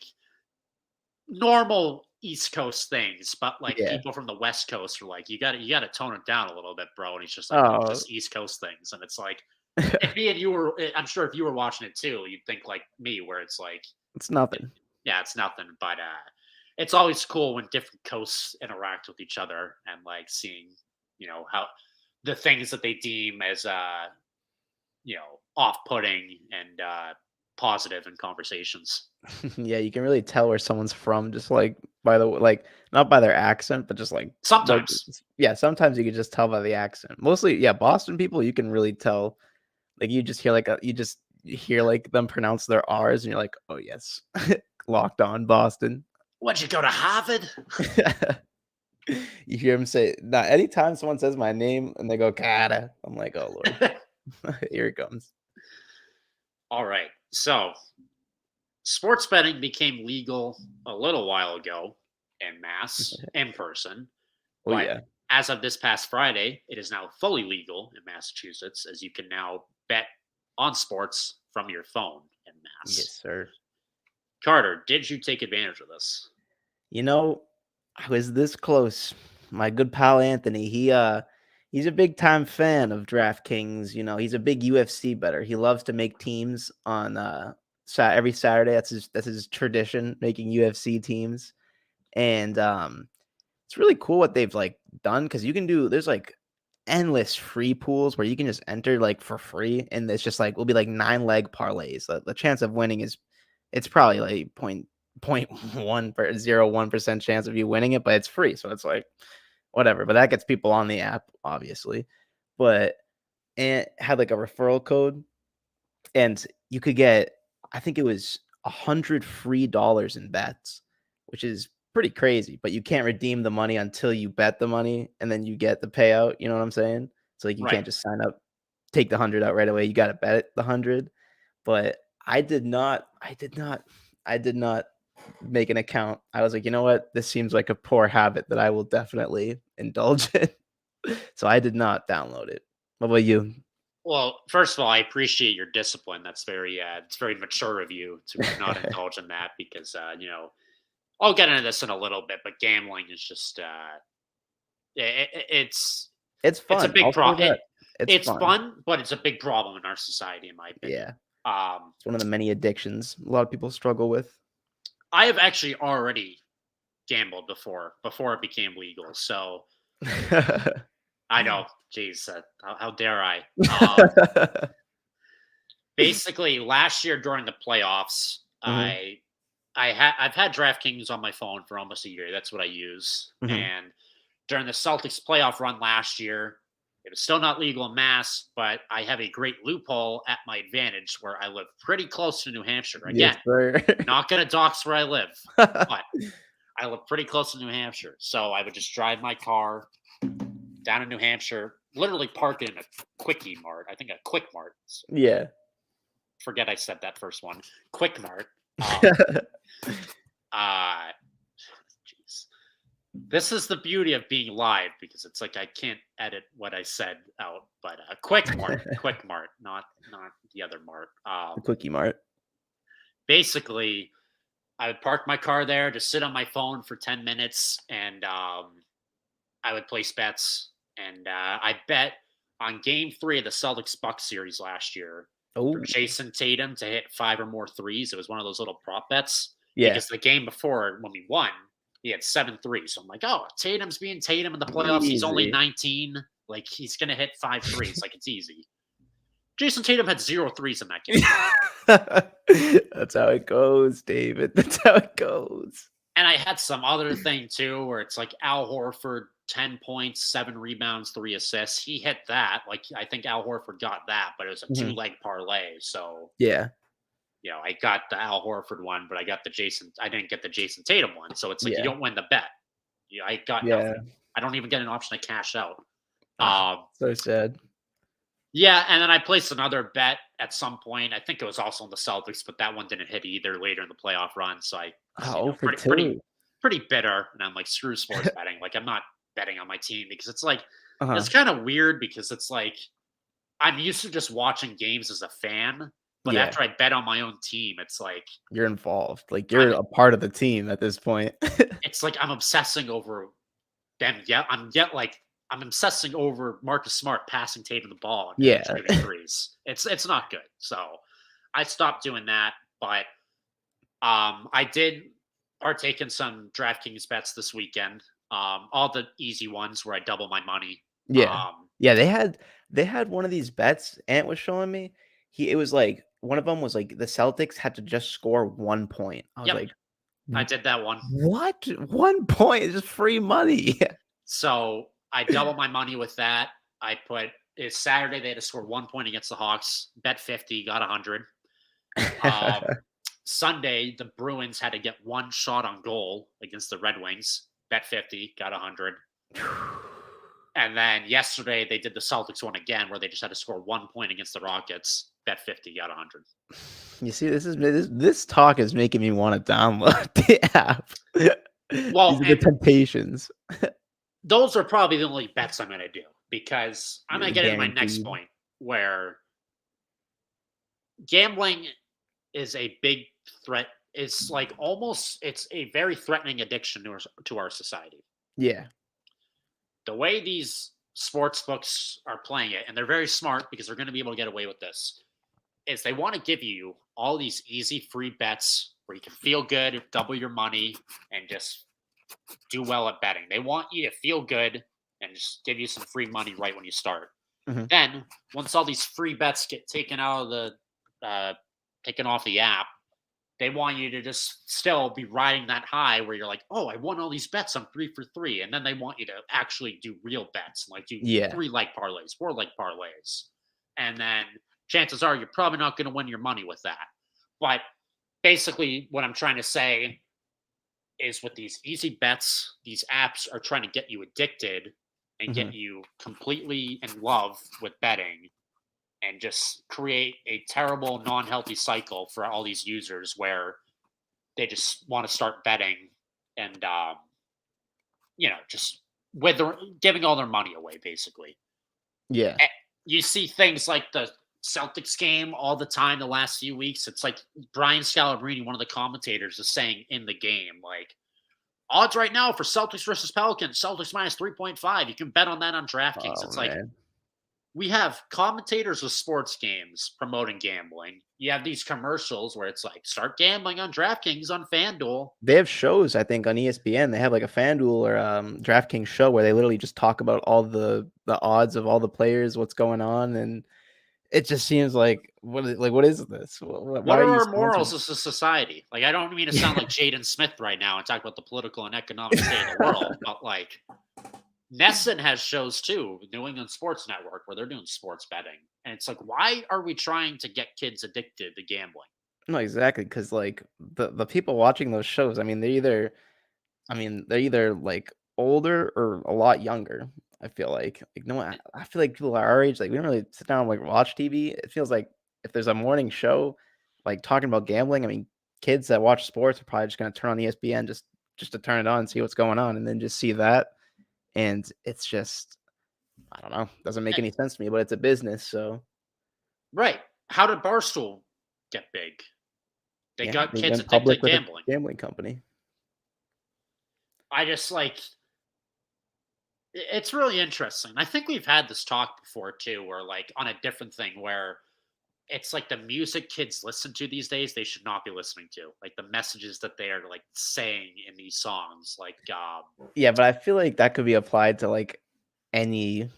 normal East Coast things, but like Yeah. people from the West Coast are like, you gotta tone it down a little bit, bro. And he's just like, those are Oh, just East Coast things. And it's like if me and you were I'm sure if you were watching it too, you'd think like me, where it's like, it's yeah, nothing. yeah, it's nothing. But it's always cool when different coasts interact with each other and like seeing, how the things that they deem as off putting and positive in conversations. Yeah, you can really tell where someone's from just, like, by the like, not by their accent, but just, like Sometimes. yeah, sometimes you can just tell by the accent. Mostly, yeah, Boston people, you can really tell. Like, you just hear, you hear, like, them pronounce their R's, and you're like, "Oh, yes." Locked on Boston. What'd you go to Harvard? You hear them say now anytime someone says my name and they go, "Cara," I'm like, "Oh, Lord." Here it comes. All right. So sports betting became legal a little while ago. en masse in person. Oh But yeah. as of this past Friday, it is now fully legal in Massachusetts, as you can now bet on sports from your phone en Yes, masse. sir. Carter, did you take advantage of this? You know, I was this close. My good pal Anthony, he's a big time fan of DraftKings. He's a big UFC bettor. He loves to make teams on every Saturday. That's his tradition, making UFC teams. And it's really cool what they've like done because there's like endless free pools where you can just enter like for free, and it's just like will be like 9 leg parlays. The chance of winning it's probably like point 1.01% chance of you winning it, but it's free, so it's like whatever. But that gets people on the app, obviously. But and it had like a referral code, and you could get, I think it was $100 free in bets, which is pretty crazy. But you can't redeem the money until you bet the money, and then you get the payout. You know what I'm saying? So like you Right. can't just sign up, take the 100 out right away. You got to bet the 100. But I did not make an account. I was like, you know what? This seems like a poor habit that I will definitely indulge in. So I did not download it. What about you? Well, first of all, I appreciate your discipline. That's it's very mature of you to not indulge in that because, I'll get into this in a little bit, but gambling is just, it's It's it's a fun. big I'll say problem. that. It's It's fun. fun, but it's a big problem in our society, in my opinion. Yeah. Um, It's one of the many addictions a lot of people struggle with. I have actually already gambled before it became legal. So I know, geez, how dare I? Basically, last year during the playoffs, Mhm, I've had DraftKings on my phone for almost a year. That's what I use. mhm. And during the Celtics playoff run last year, it was still not legal in Mass, but I have a great loophole at my advantage where I live pretty close to New Hampshire. Yes, Again, sir. not going to dox where I live, but I live pretty close to New Hampshire. So I would just drive my car down in New Hampshire, literally park in a quickie mart. I think a quick mart. Yeah. Forget I said that first one. Quick mart. Um, uh, jeez. This is the beauty of being live because it's like I can't edit what I said out. But quick mart, not the other mart. The Quickie Mart. Basically, I would park my car there, just sit on my phone for 10 minutes, and I would place bets. And I bet on Game 3 of the Celtics Bucks series last year for Oh, Jason Tatum to hit 5 or more threes. It was one of those little prop bets yeah. because the game before when we won, he had 7 threes. So I'm like, oh, Tatum's being Tatum in the playoffs. He's only Easy. 19. Like he's gonna hit 5 threes. Like it's easy. Jason Tatum had 0 threes in that game. That's how it goes, David. That's how it goes. And I had some other thing too, where it's like Al Horford, 10 points, 7 rebounds, 3 assists. He hit that. Like I think Al Horford got that, but it was a Mhm. 2 leg parlay. So, Yeah. I got the Al Horford one, but I didn't get the Jason Tatum one. So it's like you Yeah. don't win the bet. I got Yeah. nothing. I don't even get an option to cash out. Ah, Um, so sad. yeah, and then I placed another bet at some point. I think it was also on the Celtics, but that one didn't hit either later in the playoff run. So I was, Oh, for pretty 2. pretty bitter. And I'm like, screw sports betting. Like I'm not betting on my team because it's like Uh-huh. it's kind of weird because it's like I'm used to just watching games as a fan, but Yeah. after I bet on my own team, You're involved. Like, you're I'm a part of the team at this point. I'm obsessing over them. Yeah, I'm obsessing over Marcus Smart passing Tatum the ball and him Yeah. shooting threes. It's not good. So I stopped doing that, but I did partake in some DraftKings bets this weekend. All the easy ones where I double my money. Yeah. Um, Yeah, they had one of these bets Ant was showing me. It was like one of them was like the Celtics had to just score 1 point. I was yep, like, I "W did that one. what? 1 point? It's just free money." So I doubled my money with that. It's Saturday. They had to score 1 point against the Hawks. Bet 50, got 100. Um, Sunday, the Bruins had to get one shot on goal against the Red Wings. Bet 50, got 100. And then yesterday, they did the Celtics one again, where they just had to score 1 point against the Rockets. Bet 50, got 100. You see, this talk is making me wanna download the app. Well, These are the and temptations. those are probably the only bets I'm going to do because I'm going to get into my next Guaranteed. point where gambling is a big threat. It's like almost it's a very threatening addiction to our society. Yeah. The way these sports books are playing it, and they're very smart because they're going to be able to get away with this, is they want to give you all these easy free bets where you can feel good, double your money, and just do well at betting. They want you to feel good and just give you some free money right when you start. Mhm. Then, once all these free bets get taken out of taken off the app, they want you to just still be riding that high where you're like, oh, I won all these bets. I'm 3 for 3. And then they want you to actually do real bets, like do Yeah. 3 leg parlays, 4 leg parlays. And then chances are you're probably not going to win your money with that. But basically, what I'm trying to say is with these easy bets, these apps are trying to get you addicted and get Mhm. you completely in love with betting and just create a terrible non-healthy cycle for all these users where they just want to start betting and just with giving all their money away basically. Yeah. Eh, you see things like the Celtics game all the time the last few weeks. It's like Brian Scalabrine, one of the commentators, is saying in the game, like, odds right now for Celtics versus Pelicans, Celtics minus 3.5. You can bet on that on DraftKings. Oh, It's like man. we have commentators of sports games promoting gambling. You have these commercials where it's like, start gambling on DraftKings on FanDuel. They have shows, I think, on ESPN. They have, like, a FanDuel or, DraftKings show where they literally just talk about all the odds of all the players, what's going on, and it just seems like, what is this? Why What are are you our sponsoring? morals as a society? Like, I don't mean to sound Yeah. like Jaden Smith right now and talk about the political and economic state of the world, but like, Nesson has shows too, New England Sports Network, where they're doing sports betting. And it's like, why are we trying to get kids addicted to gambling? No, exactly, because like, the people watching those shows, they're either, like, older or a lot younger, I feel like. Like, no one I feel like people our age, like, we don't really sit down and, like, watch TV. It feels like if there's a morning show, like, talking about gambling, kids that watch sports are probably just gonna turn on ESPN just to turn it on and see what's going on, and then just see that, and it's just I don't know, doesn't make Eh, any sense to me, but it's a business, so right. How did Barstool get big? They yeah, got they kids went public addicted to with a gambling. gambling company. I just like it's really interesting. I think we've had this talk before too, where like on a different thing where it's like the music kids listen to these days, they should not be listening to. Like the messages that they are like saying in these songs. Like Yeah, but I feel like that could be applied to, like, any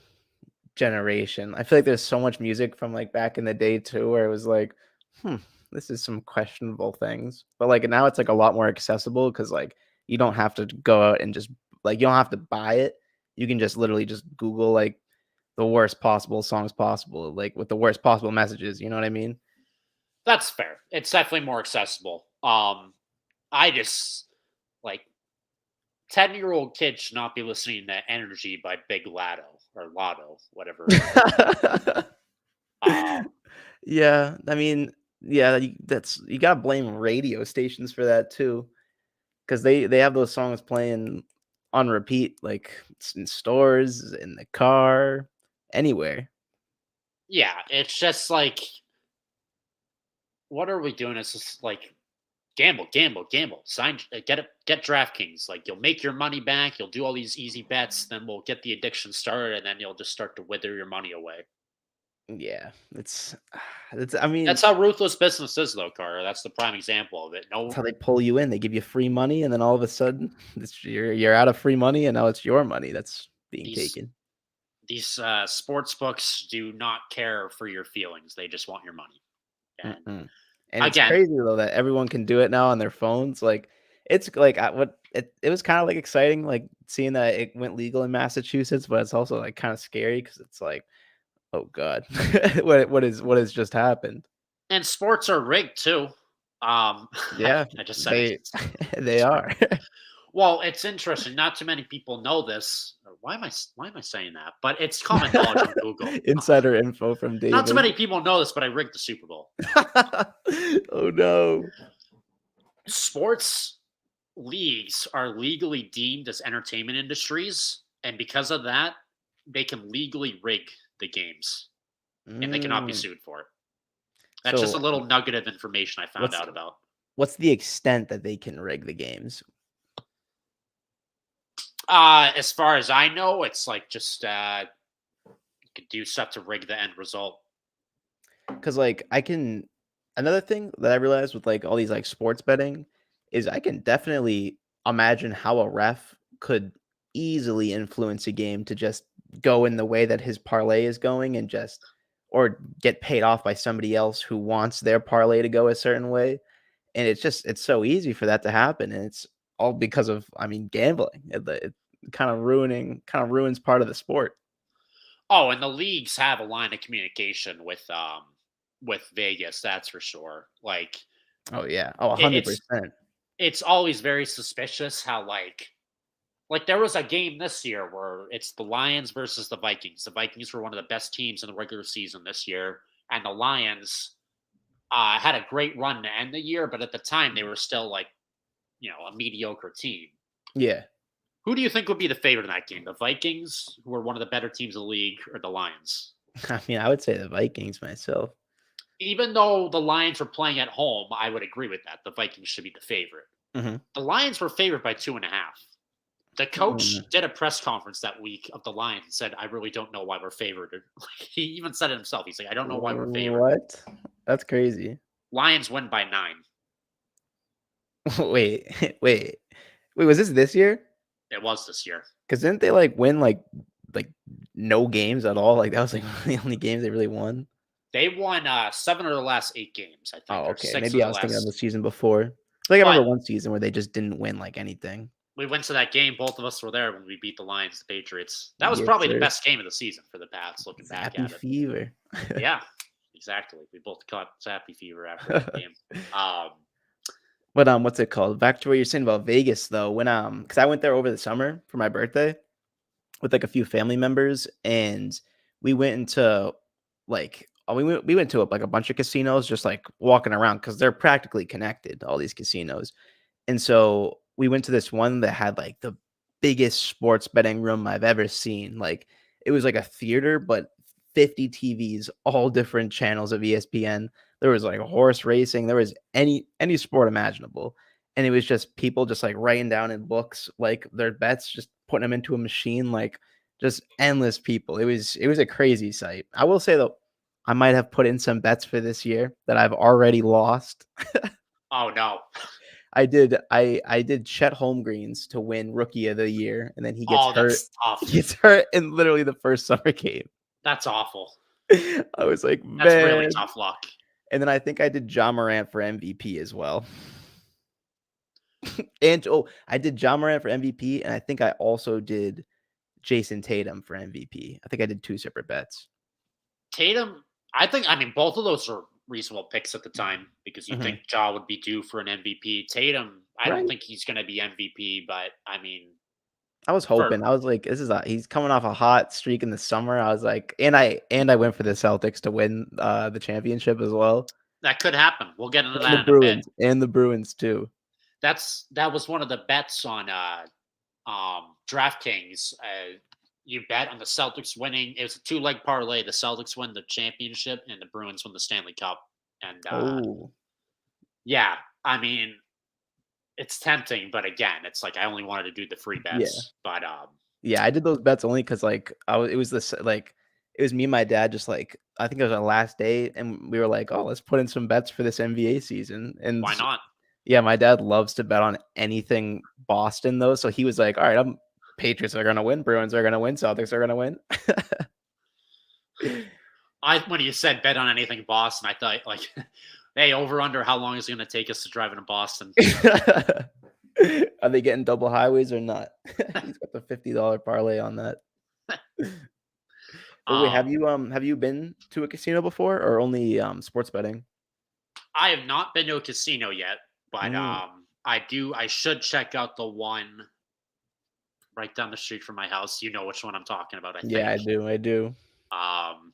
generation. I feel like there's so much music from, like, back in the day too, where it was like, "Hmm, this is some questionable things." But, like, now it's, like, a lot more accessible because like, you don't have to go out and just like, you don't have to buy it. You can just literally just Google, like, the worst possible songs possible, like, with the worst possible messages, you know what I mean? that's fair. It's definitely more accessible. I just like 10-year-old kids should not be listening to Energy by Big Lotto or Lotto, whatever. Um, Yeah, yeah, you gotta blame radio stations for that too. 'Cause they have those songs playing on repeat, like, in stores, in the car, anywhere. yeah, it's just like, what are we doing? It's just like gamble, gamble, gamble. Sign, get it, get DraftKings. Like you'll make your money back. You'll do all these easy bets. Then we'll get the addiction started, and then you'll just start to wither your money away. Yeah, it's That's how ruthless business is, though, Carter. That's the prime example of it. that's No, how they pull you in, they give you free money, and then all of a sudden, you're out of free money, and now it's your money that's being these taken. these sports books do not care for your feelings. They just want your money. And Mm-mm. And it's again, crazy though that everyone can do it now on their phones, like, it's like, it was kinda, like, exciting, like, seeing that it went legal in Massachusetts, but it's also, like, kinda scary because it's like, "Oh god. What has just happened?" and sports are rigged too. Yeah, I just said it. they they are. Well, it's interesting. Not too many people know this. Why am I saying that? But it's common knowledge on Google. Insider info from Not too David. many people know this, but I rigged the Super Bowl. Oh, no. Sports. leagues are legally deemed as entertainment industries, and because of that, they can legally rig the games, and they cannot be Mm. sued for it. That's just a So little nugget of information I found what's out about. what's the extent that they can rig the games? As far as I know, it's like just you could do stuff to rig the end result. Because like I can another thing that I realized with like all these like sports betting is I can definitely imagine how a ref could easily influence a game to just go in the way that his parlay is going and just or get paid off by somebody else who wants their parlay to go a certain way. And it's so easy for that to happen. And it's all because of I mean gambling. It kind of ruins part of the sport. Oh, and the leagues have a line of communication with Vegas, that's for sure. Like Oh yeah. Oh, it, it's 100%. it's always very suspicious how like there was a game this year where it's the Lions versus the Vikings. The Vikings were one of the best teams in the regular season this year, and the Lions had a great run to end the year, but at the time they were still like a mediocre team. Yeah. Who do you think would be the favorite in that game? The Vikings, who are one of the better teams in the league, or the Lions? I mean, I would say the Vikings myself. Even though the Lions were playing at home, I would agree with that. The Vikings should be the favorite. Mhm. The Lions were favored by 2.5. The Mm. coach did a press conference that week of the Lions and said, "I really don't know why we're favored." He even said it himself. He's like, "I don't know why we're favored." What? That's crazy. Lions win by 9. Wait, wait. Wait, was this year? It was this year. 'Cause didn't they, like, win, like, no games at all? Like, that was, like, one of the only games they really won? They won 7 of the last 8 games, I think, Oh, or okay. 6 Maybe of I the was thinking of the last. season before. I feel like I But remember one season where they just didn't win, like, anything. we went to that game. Both of us were there when we beat the Lions, the Patriots. That was Yes, probably the sir. best game of the season for the Pats, looking back Zappy at it. fever. Yeah, exactly. We both caught Zappy fever after that game. Um, But, what's it called? Back to what you're saying about Vegas, though, when, because I went there over the summer for my birthday with, like, a few family members, and we went into, like we went to, like, a bunch of casinos just, like, walking around because 'cause they're practically connected, all these casinos, and so we went to this one that had, like, the biggest sports betting room I've ever seen, like, it was like a theater, but 50 TVs, all different channels of ESPN. There was, like, horse racing, there was any sport imaginable, and it was just people just, like, writing down in books, like, their bets, just putting them into a machine, like, just endless people. It was a crazy sight. I will say, though, I might have put in some bets for this year that I've already lost. oh no. I did Chet Holmgreens to win Rookie of the Year, and then he gets Oh, hurt. that's He tough. gets hurt in literally the first summer game. That's awful. I was like, That's really "Man." tough luck. And then I think I did Ja Morant for MVP as well. And oh, I did Ja Morant for MVP, and I think I also did Jason Tatum for MVP. I think I did 2 separate bets. Tatum, I mean, both of those are reasonable picks at the time because you Mhm. think Ja would be due for an MVP. Tatum, I don't Right? think he's going to be MVP, but I mean, I was for hoping. I was like, "This is a he's coming off a hot streak in the summer." I was like and I went for the Celtics to win, the championship as well. that could happen. We'll get into And the that in a bit. Bruins too. That was one of the bets on DraftKings. You bet on the Celtics winning. It was a two-leg parlay. The Celtics win the championship, and the Bruins win the Stanley Cup. And Oh, yeah, I mean, it's tempting, but again, it's like I only wanted to do the free yeah. bets. But Yeah, I did those bets only because like, it was this like it was me and my dad just, like I think it was our last day, and we were like, "Oh, let's put in some bets for this NBA season," and why not? yeah, my dad loves to bet on anything Boston, though, so he was like, "Alright, I'm Patriots are gonna win, Bruins are gonna win, Celtics are gonna win." I when you said bet on anything Boston, I thought like, hey, over under how long is it going to take us to drive into Boston? Are they getting double highways or not? He's got the $50 parlay on that. But wait, um, have you been to a casino before or only, sports betting? I have not been to a casino yet, but Mm, I do. I should check out the one right down the street from my house. You know which one I'm talking about, I yeah, think. I do. Um,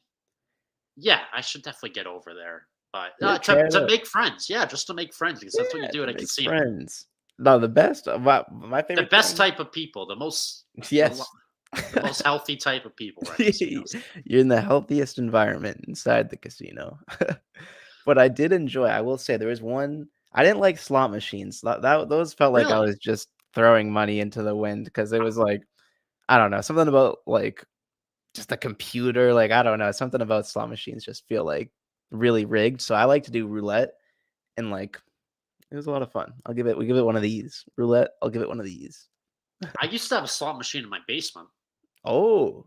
yeah, I should definitely get over there. But Yeah, try it to out. make friends, yeah, just to make friends because that's what you Yeah, do to at a make casino. friends. No, the best. My The favorite best thing. type of people, Yes. the most healthy type of people are in casinos. You're in the healthiest environment inside the casino. But I did enjoy, I will say there was one I didn't like slot machines. Those felt like I Really? was just throwing money into the wind because it was like, I don't know, something about like just the computer, like I don't know, something about slot machines just feel like really rigged. So I like to do roulette and like it was a lot of fun. We give it one of these. Roulette, I'll give it one of these. I used to have a slot machine in my basement. Oh,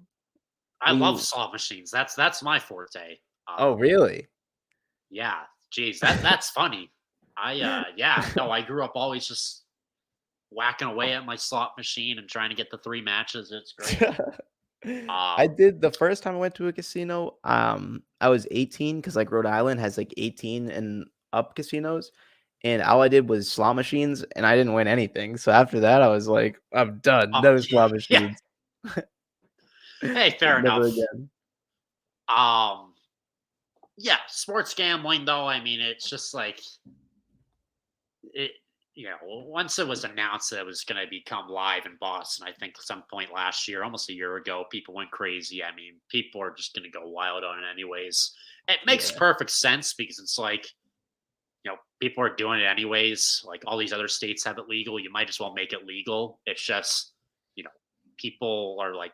I will love you slot machines. That's my forte. oh, really? Yeah, geez, that's funny. Yeah, no, I grew up always just whacking away at my slot machine and trying to get the 3 matches. It's great. I Um, did the first time I went to a casino, I was 18 because like, Rhode Island has, like, 18 and up casinos, and all I did was slot machines, and I didn't win anything, so after that, I was like, "I'm done. oh, No slot yeah. machines. Hey, fair Never enough. again." Um, yeah, sports gambling though, I mean, it's just like it. Once it was announced that it was going to become live in Boston, I think some point last year, almost a year ago, people went crazy. I mean, people are just going to go wild on it anyways. It makes Yeah. perfect sense because it's like people are doing it anyways. Like all these other states have it legal. You might as well make it legal. It's just, you know, people are like,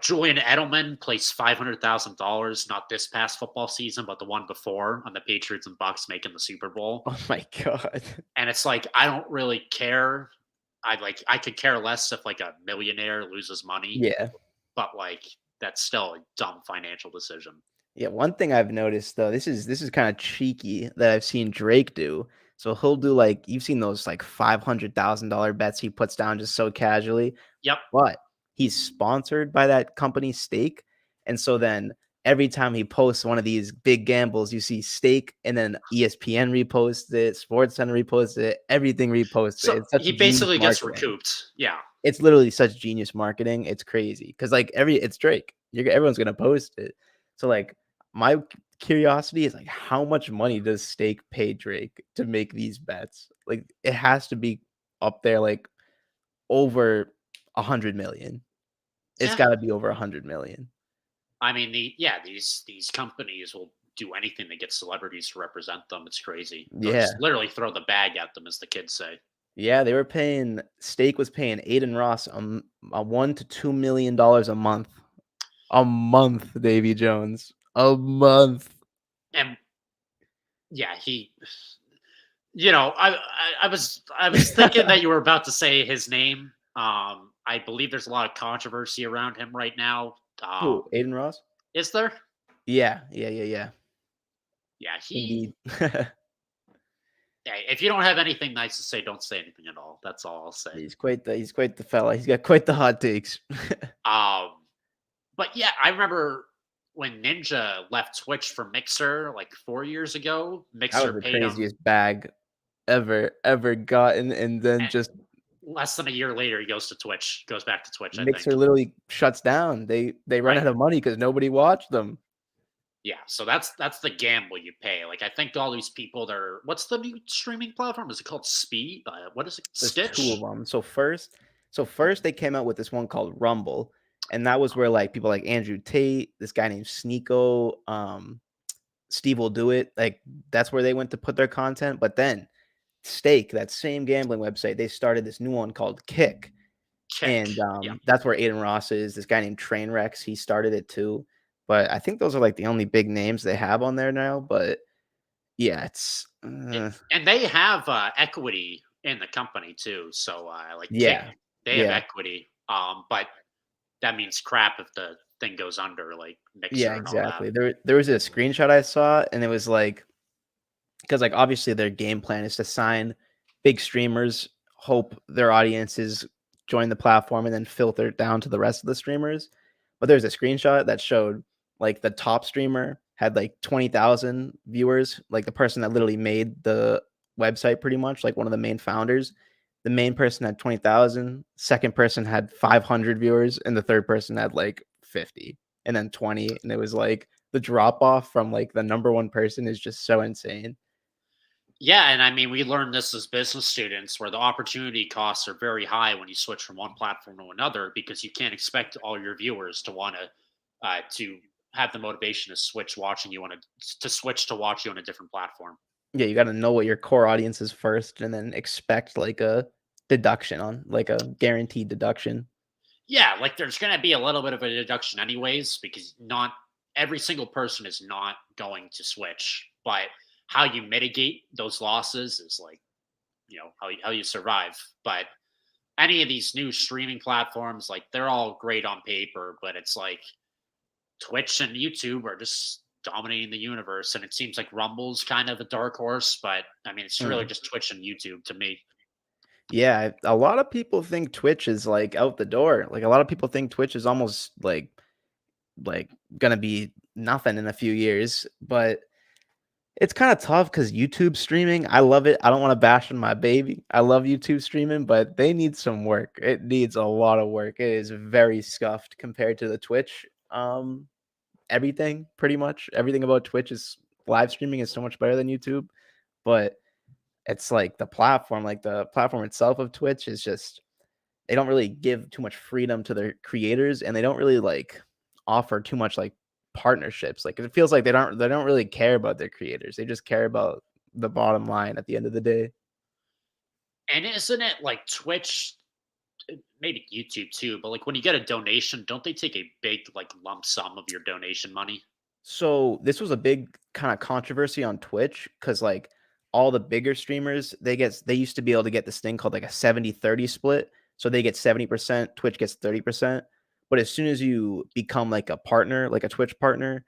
Julian Edelman placed $500,000 not this past football season, but the one before on the Patriots and Bucks making the Super Bowl. Oh my god. And it's like I don't really care. I could care less if like a millionaire loses money, Yeah. but like that's still a dumb financial decision. Yeah, one thing I've noticed though, this is kinda cheeky that I've seen Drake do. So he'll do, like you've seen those, like, $500,000 bets he puts down just so casually. Yep. But he's sponsored by that company's stake, and so then every time he posts one of these big gambles, you see stake, and then ESPN reposts it, SportsCenter reposts it, everything reposts it. So It's such he genius basically gets marketing. recouped. Yeah. It's literally such genius marketing, it's crazy because like, it's Drake. Everyone's gonna post it. So, like, my curiosity is, like, how much money does stake pay Drake to make these bets? Like, it has to be up there, like, over 100,000,000. It's Yeah. gotta be over 100,000,000. I mean, these companies will do anything to get celebrities to represent them. It's crazy. They'll just Yeah. literally throw the bag at them, as the kids say. Yeah, they were paying Stake was paying Aiden Ross, $1 to $2,000,000 a month. A month, Davy Jones. A month. And yeah, I was thinking that you were about to say his name. I believe there's a lot of controversy around him right now. Who? Aiden Ross? Is there? Yeah, yeah, yeah, yeah. Yeah, Indeed. yeah, if you don't have anything nice to say, don't say anything at all. That's all I'll say. He's quite the fella. He's got quite the hot takes. Um, but yeah, I remember when Ninja left Twitch for Mixer like 4 years ago. That Mixer was the paid him craziest bag ever gotten, and then and just less than a year later. He goes back to Twitch. I think. Mixer literally shuts down. They run Right. out of money because nobody watched them. Yeah, so that's the gamble you pay. Like I think all these people that are what's the new streaming platform? Is it called Speed? What is it? There's 2 of Stitch? them. So first they came out with this one called Rumble, and that was where, like, people like Andrew Tate, this guy named Sneeko, Steve Will Do It, like, that's where they went to put their content, but then Stake, that same gambling website, they started this new one called Kick, Kick. and, Yeah. that's where Aiden Ross is. This guy named Trainwrecks, he started it too, but I think those are, like, the only big names they have on there now, but yeah, it's, And they have equity in the company too. So like Kick, yeah, they have yeah. equity. But that means crap if the thing goes under, like Yeah, Mixer and all that. exactly. There was a screenshot I saw, and it was like, because like obviously their game plan is to sign big streamers, hope their audiences join the platform, and then filter it down to the rest of the streamers. But there's a screenshot that showed like the top streamer had like 20,000 viewers, like the person that literally made the website, pretty much like one of the main founders. The main person had 20,000, second person had 500 viewers, and the third person had like 50, and then 20. And it was like the drop off from like the number one person is just so insane. Yeah, and I mean, we learned this as business students where the opportunity costs are very high when you switch from one platform to another because you can't expect all your viewers to have the motivation to switch watching you on a to switch to watch you on a different platform. Yeah, you gotta know what your core audience is first and then expect, like, a deduction on like, a guaranteed deduction. Yeah, like there's going to be a little bit of a deduction anyways because not every single person is not going to switch, but how you mitigate those losses is like, how you survive. But any of these new streaming platforms, like they're all great on paper, but it's like Twitch and YouTube are just dominating the universe. And it seems like Rumble's kind of a dark horse, but I mean, it's really Mm. just Twitch and YouTube to me. Yeah, a lot of people think Twitch is, like, out the door. Like, a lot of people think Twitch is almost, like, gonna be nothing in a few years, but it's kinda tough because YouTube streaming, I love it. I don't wanna bash on my baby. I love YouTube streaming, but they need some work. It needs a lot of work. It is very scuffed compared to the Twitch, everything, pretty much. Everything about Twitch is live streaming is so much better than YouTube, but it's like the platform itself of Twitch is just they don't really give too much freedom to their creators, and they don't really, like, offer too much, like, partnerships. Like, it feels like they don't really care about their creators. They just care about the bottom line at the end of the day. And isn't it like Twitch, maybe YouTube too, but like when you get a donation, don't they take a big like lump sum of your donation money? So, this was a big kinda controversy on Twitch because like, all the bigger streamers, they used to be able to get this thing called, like, a 70-30 split, so they get 70%, Twitch gets 30%, but as soon as you become, like, a partner, like a Twitch partner,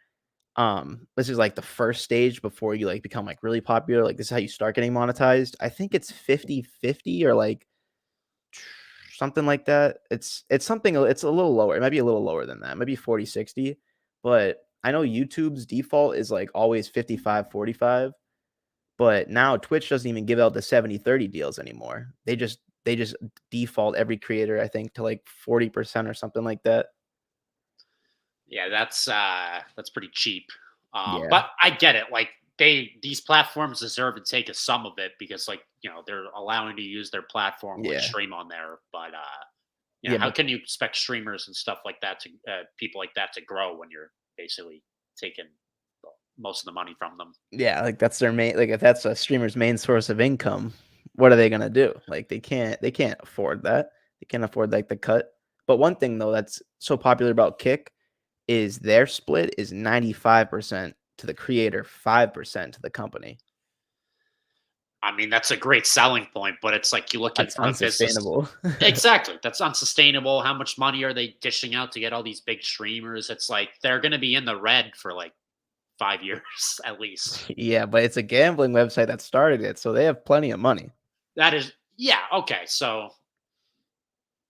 this is, like, the first stage before you, like, become, like, really popular, like, this is how you start getting monetized. I think it's 50-50 or, like, something like that. It's something it's a little lower. It might be a little lower than that. Maybe 40-60. But I know YouTube's default is, like, always 55-45, but now Twitch doesn't even give out the 70-30 deals anymore. They just default every creator, I think, to, like, 40% or something like that. Yeah, that's pretty cheap. Yeah. But I get it. Like these platforms deserve to take a sum of it because like, they're allowing to use their platform like Yeah. stream on there. But Yeah, how but can you expect streamers and stuff like that to people like that to grow when you're basically taking most of the money from them? yeah, like, that's their main like, if that's a streamer's main source of income, what are they gonna do? Like, they can't afford that. They can't afford, like, the cut. But one thing, though, that's so popular about Kick is their split is 95% to the creator, 5% to the company. I mean, that's a great selling point, but it's like you look at it That's from a business. unsustainable. Exactly. That's unsustainable. How much money are they dishing out to get all these big streamers? It's like they're going to be in the red for like 5 years at least. Yeah, but it's a gambling website that started it, so they have plenty of money. That is, yeah, okay. So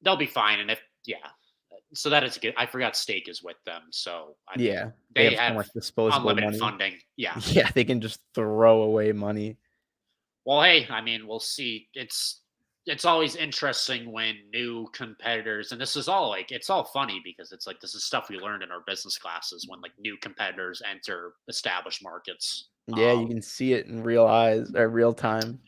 they'll be fine. And if, yeah, so that is good. I forgot Stake is with them. So, I mean, Yeah, they they have so have much disposable unlimited money. funding. Yeah. Yeah, they can just throw away money. Well, hey, I mean, we'll see. It's always interesting when new competitors, and this is all like it's all funny because it's like this is stuff we learned in our business classes when like new competitors enter established markets. Yeah, you can see it in real eyes or real time.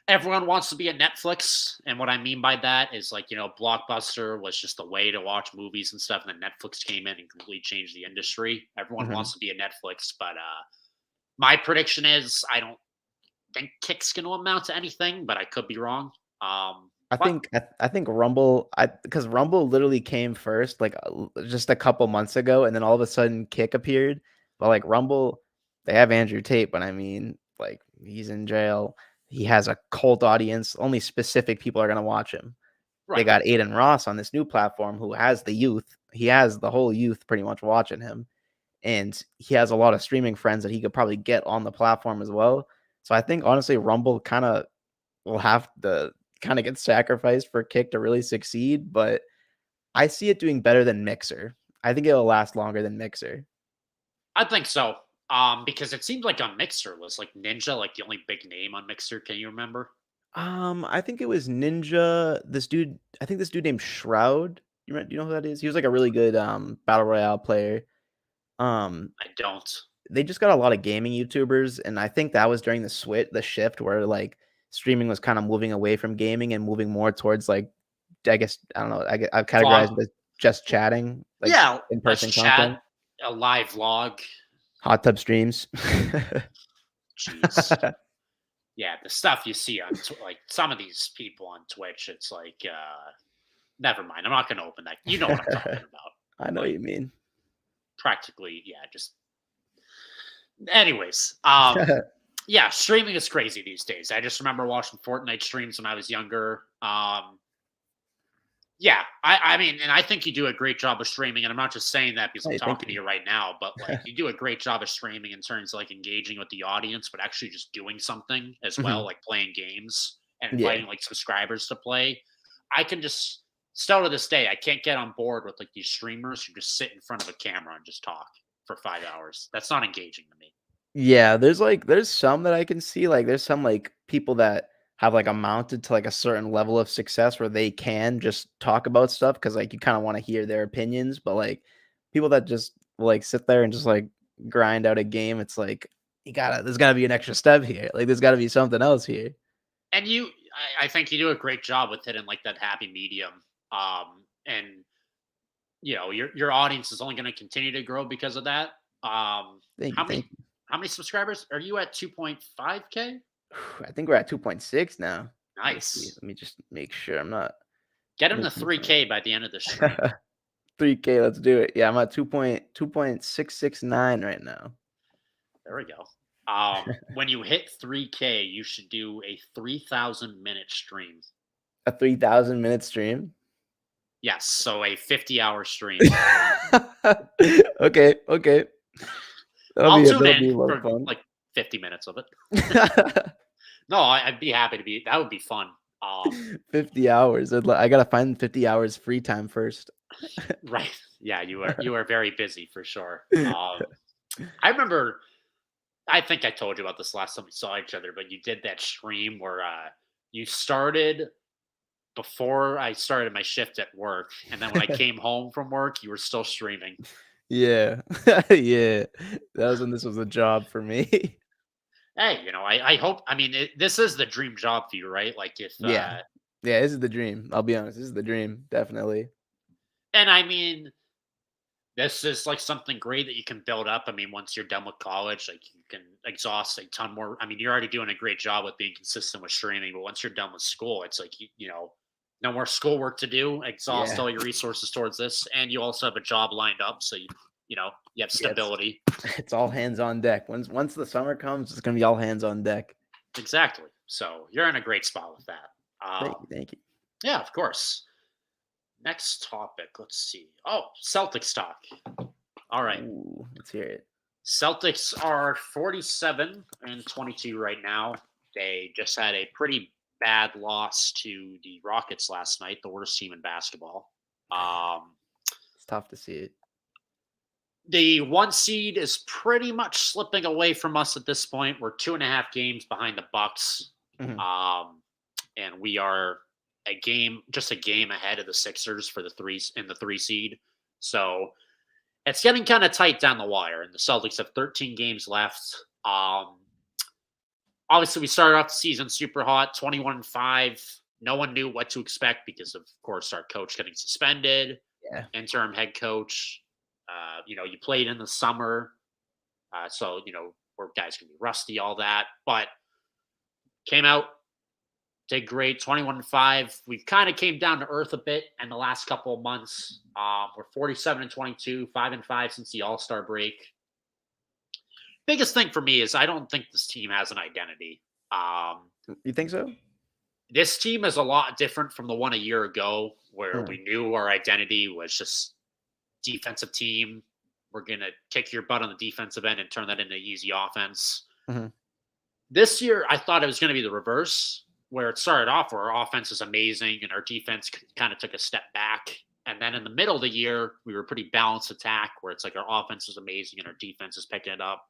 Everyone wants to be a Netflix, and what I mean by that is like Blockbuster was just a way to watch movies and stuff, and then Netflix came in and completely changed the industry. Everyone Mhm. wants to be a Netflix, but my prediction is I don't think Kick's going to amount to anything, but I could be wrong. But I think Rumble because Rumble literally came first, like, just a couple months ago, and then all of a sudden Kick appeared, but, like, Rumble, they have Andrew Tate, but I mean, like, he's in jail. He has a cult audience, only specific people are gonna watch him. They right. got Aiden Ross on this new platform who has the youth. He has the whole youth pretty much watching him, and he has a lot of streaming friends that he could probably get on the platform as well. So I think, honestly, Rumble kinda will have to kinda get sacrificed for Kick to really succeed, but I see it doing better than Mixer. I think it'll last longer than Mixer. I think so. Because it seemed like on Mixer was like Ninja, like the only big name on Mixer. Can you remember? I think it was Ninja, I think this dude named Shroud. Do you know who that is? He was like a really good, battle royale player. Um, I don't. they just got a lot of gaming YouTubers, and I think that was during the shift where like streaming was kind of moving away from gaming and moving more towards like I guess I don't know. I've categorized Vlog. it as just chatting, like Yeah, in let's person chat. content, A live vlog. hot tub streams. Jeez. Yeah, the stuff you see on like some of these people on Twitch, it's like never mind. I'm not going to open that. You know what I'm talking about. I know what Like you mean. practically, yeah, just anyways. Yeah, streaming is crazy these days. I just remember watching Fortnite streams when I was younger. Yeah, I mean, and I think you do a great job of streaming, and I'm not just saying that because I'm Hey, thank talking to you. you right now, but like you do a great job of streaming in terms of like engaging with the audience, but actually just doing something as well, Mhm. like playing games and Yeah. inviting like subscribers to play. I can just still to this day, I can't get on board with like these streamers who just sit in front of a camera and just talk for 5 hours. That's not engaging to me. Yeah, there's some that I can see, like, there's some, like, people that have, like, amounted to, like, a certain level of success where they can just talk about stuff because like, you kinda wanna hear their opinions, but, like, people that just, like, sit there and just, like, grind out a game, it's like, there's gotta be an extra step here, like, there's gotta be something else here. And I think you do a great job with hitting like that happy medium. And your audience is only going to continue to grow because of that. Thank you, How thank many you. how many subscribers are you at? 2.5K. I think we're at 2.6 now. Let me see, Nice. let me just make sure I'm not Get him to missing something. 3K by the end of the stream. 3K, let's do it. Yeah, I'm at 2.669 right now. There we go. When you hit 3K, you should do a 3,000-minute stream. A 3,000-minute stream? Yes, so a 50-hour stream. Okay, okay. I'll tune That'll in be a lot of for fun. like 50 minutes of it. No, I'd be happy to be. That would be fun. 50 hours. I gotta find 50 hours free time first. Right. Yeah, you are very busy for sure. I remember I think I told you about this last time we saw each other, but you did that stream where you started before I started my shift at work, and then when I came home from work, you were still streaming. Yeah. Yeah. That was when this was a job for me. Hey, I hope. I mean, this is the dream job for you, right? Like if Yeah. Yeah, this is the dream. I'll be honest, this is the dream, definitely. and I mean, this is like something great that you can build up. I mean, once you're done with college, like you can exhaust a ton more. I mean, you're already doing a great job with being consistent with streaming, but once you're done with school, it's like no more schoolwork to do. Exhaust Yeah. all your resources towards this, and you also have a job lined up, so you have Yeah, it's stability. it's all hands on deck. Once the summer comes, it's gonna be all hands on deck. Exactly. So you're in a great spot with that. Thank you, thank you. Yeah, of course. Next topic. Let's see. Oh, Celtics talk. All right. Ooh, let's hear it. Celtics are 47-22 right now. They just had a pretty bad loss to the Rockets last night, the worst team in basketball. It's tough to see it. The one seed is pretty much slipping away from us at this point. We're 2.5 games behind the Bucks, Mhm. and we are just a game ahead of the Sixers for the three seed. So it's getting kind of tight down the wire, and the Celtics have 13 games left. Obviously, we started off the season super hot, 21-5. No one knew what to expect because, of course, our coach getting suspended, Yeah. interim head coach. You played in the summer, so where guys can be rusty, all that. But came out, did great, 21-5. We've kind of came down to earth a bit in the last couple of months. We're 47-22, 5-5 since the All Star break. Biggest thing for me is I don't think this team has an identity. You think so? This team is a lot different from the one a year ago where Huh. we knew our identity was just defensive team. We're going to kick your butt on the defensive end and turn that into easy offense. Mhm. This year, I thought it was going to be the reverse, where it started off where our offense is amazing and our defense kind of took a step back. And then in the middle of the year, we were pretty balanced attack where it's like our offense is amazing and our defense is picking it up.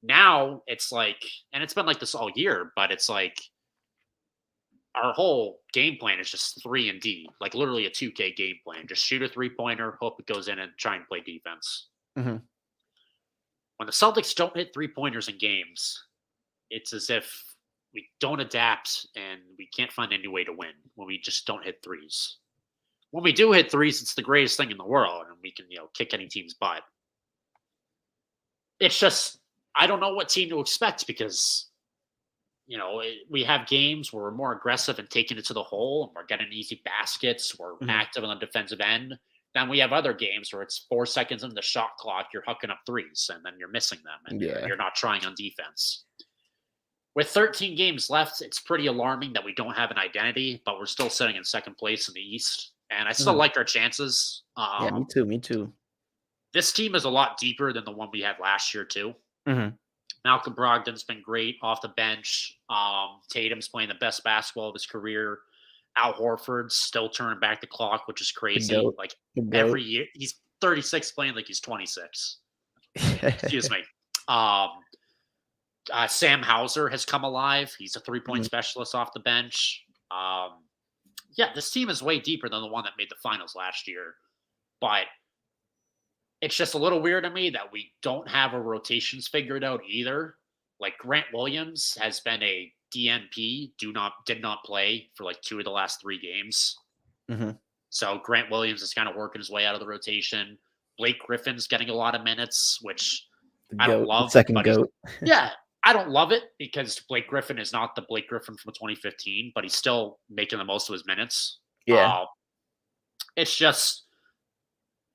Now it's like, and it's been like this all year, but it's like our whole game plan is just 3-and-D, like literally a 2K game plan. Just shoot a 3-pointer, hope it goes in, and try and play defense. Mhm. when the Celtics don't hit 3-pointers in games, it's as if we don't adapt and we can't find any way to win when we just don't hit threes. When we do hit threes, it's the greatest thing in the world, and we can, kick any team's butt. It's just I don't know what team to expect because we have games where we're more aggressive and taking it to the hole, and we're getting easy baskets. We're Mhm. active on the defensive end. Then we have other games where it's 4 seconds into the shot clock, you're hucking up threes, and then you're missing them, and Yeah. you're not trying on defense. With 13 games left, it's pretty alarming that we don't have an identity, but we're still sitting in second place in the East, and I still Mhm. like our chances. Yeah, me too, me too. This team is a lot deeper than the one we had last year, too. Mhm. Malcolm Brogdon's been great off the bench. Tatum's playing the best basketball of his career. Al Horford's still turning back the clock, which is The crazy. GOAT. Like The GOAT. every year, he's 36 playing like he's 26. Excuse me. Um, Sam Hauser has come alive. He's a 3-point Mhm. specialist off the bench. Yeah, this team is way deeper than the one that made the finals last year. But it's just a little weird to me that we don't have our rotations figured out either. Like Grant Williams has been a DNP, did not play for like 2 of the last 3 games. Mhm. So Grant Williams is kind of working his way out of the rotation. Blake Griffin's getting a lot of minutes, which The I don't GOAT. The love, second but he's GOAT. yeah, I don't love it because Blake Griffin is not the Blake Griffin from 2015, but he's still making the most of his minutes. Yeah. It's just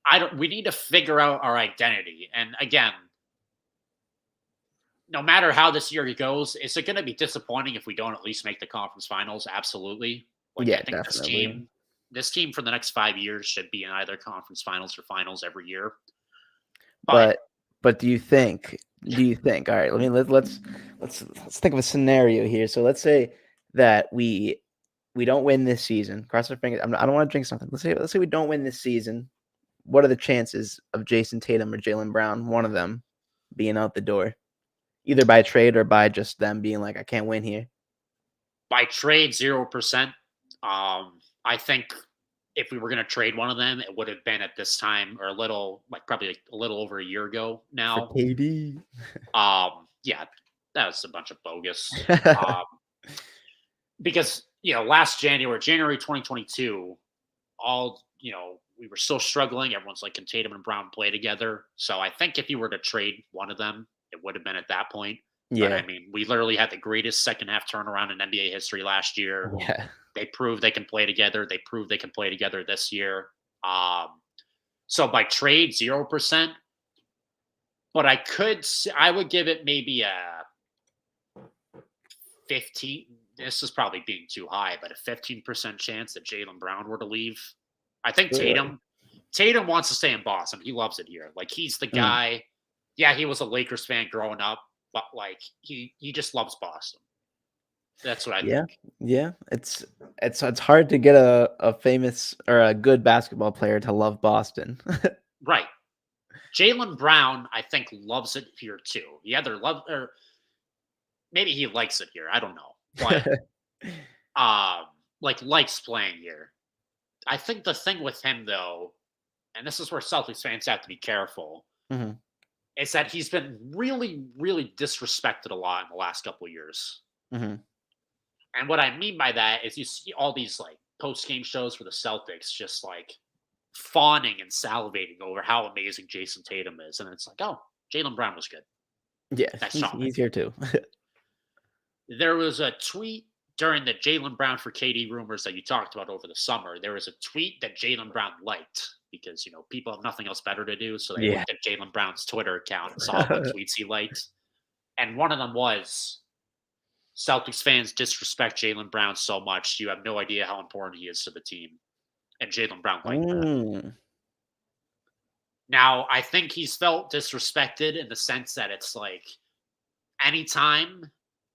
I don't we need to figure out our identity. And again, no matter how this year goes, is it going to be disappointing if we don't at least make the conference finals? Absolutely. Like I Yeah, think definitely. this team for the next 5 years should be in either conference finals or finals every year. But But but do you think all right, let's think of a scenario here. So let's say that we don't win this season. Cross our fingers. I don't want to drink something. Let's say we don't win this season. What are the chances of Jason Tatum or Jalen Brown, one of them, being out the door? Either by trade or by just them being like, I can't win here. by trade, 0%. I think if we were going to trade one of them, it would have been at this time or probably like a little over a year ago For now. KD. Yeah, that was a bunch of bogus. Because last January 2022, we were still struggling. Everyone's like, can Tatum and Brown play together? So I think if you were to trade one of them, it would have been at that point. But Yeah. I mean, we literally had the greatest second half turnaround in NBA history last year. Yeah. They proved they can play together. They proved they can play together this year. So by trade, 0%. But I would give it maybe a 15. This is probably being too high, but a 15% chance that Jalen Brown were to leave. I think Really? Tatum wants to stay in Boston. He loves it here. Like he's the Mm. guy. Yeah, he was a Lakers fan growing up, but like he just loves Boston. That's what I Yeah. think. Yeah. It's hard to get a famous or a good basketball player to love Boston. Right. Jalen Brown, I think, loves it here too. He either love or maybe he likes it here. I don't know, but like likes playing here. I think the thing with him though, and this is where Celtics fans have to be careful, Mhm. is that he's been really, really disrespected a lot in the last couple of years. Mhm. And what I mean by that is you see all these like post game shows for the Celtics just like fawning and salivating over how amazing Jason Tatum is. And it's like, oh, Jalen Brown was good. Yeah, That's he's charming. here too. There was a tweet during the Jalen Brown for KD rumors that you talked about over the summer. There was a tweet that Jalen Brown liked because people have nothing else better to do, so they Yeah. looked at Jalen Brown's Twitter account and saw what tweets he liked, and one of them was Celtics fans disrespect Jalen Brown so much you have no idea how important he is to the team, and Jalen Brown liked that. Mm. Now I think he's felt disrespected in the sense that it's like anytime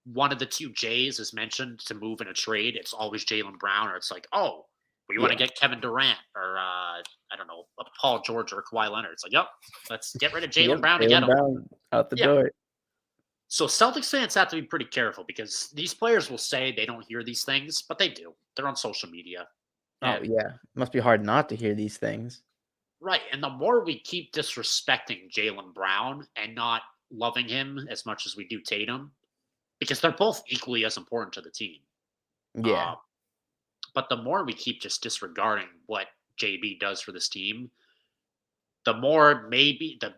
one of the two J's is mentioned to move in a trade, it's always Jalen Brown, or it's like, oh, we want to Yeah. get Kevin Durant, or I don't know, Paul George or Kawhi Leonard. It's like, yep, let's get rid of Yep, Jalen Brown to get Jaylen him. Brown out the Yeah. door. So Celtics fans have to be pretty careful because these players will say they don't hear these things, but they do. They're on social media. Oh, And yeah. Must be hard not to hear these things. right. And the more we keep disrespecting Jalen Brown and not loving him as much as we do Tatum because they're both equally as important to the team. Yeah. Uh, but the more we keep just disregarding what JB does for this team, the more maybe the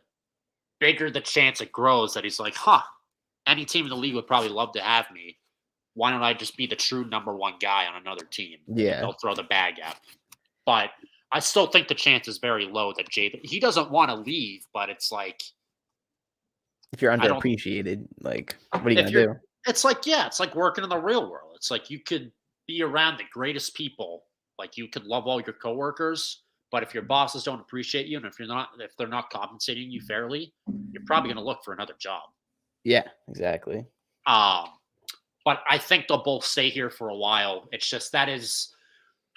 bigger the chance it grows that he's like, huh, any team in the league would probably love to have me. Why don't I just be the true number one guy on another team? And Yeah. they'll throw the bag at me. But I still think the chance is very low that he doesn't want to leave, but it's like, If you're I don't, underappreciated, like, what are you if gonna you're, do? it's like, yeah, it's like working in the real world. It's like you could be around the greatest people. Like you could love all your coworkers, but if your bosses don't appreciate you and if they're not compensating you fairly, you're probably going to look for another job. Yeah, exactly. Um, but I think they'll both stay here for a while. It's just that is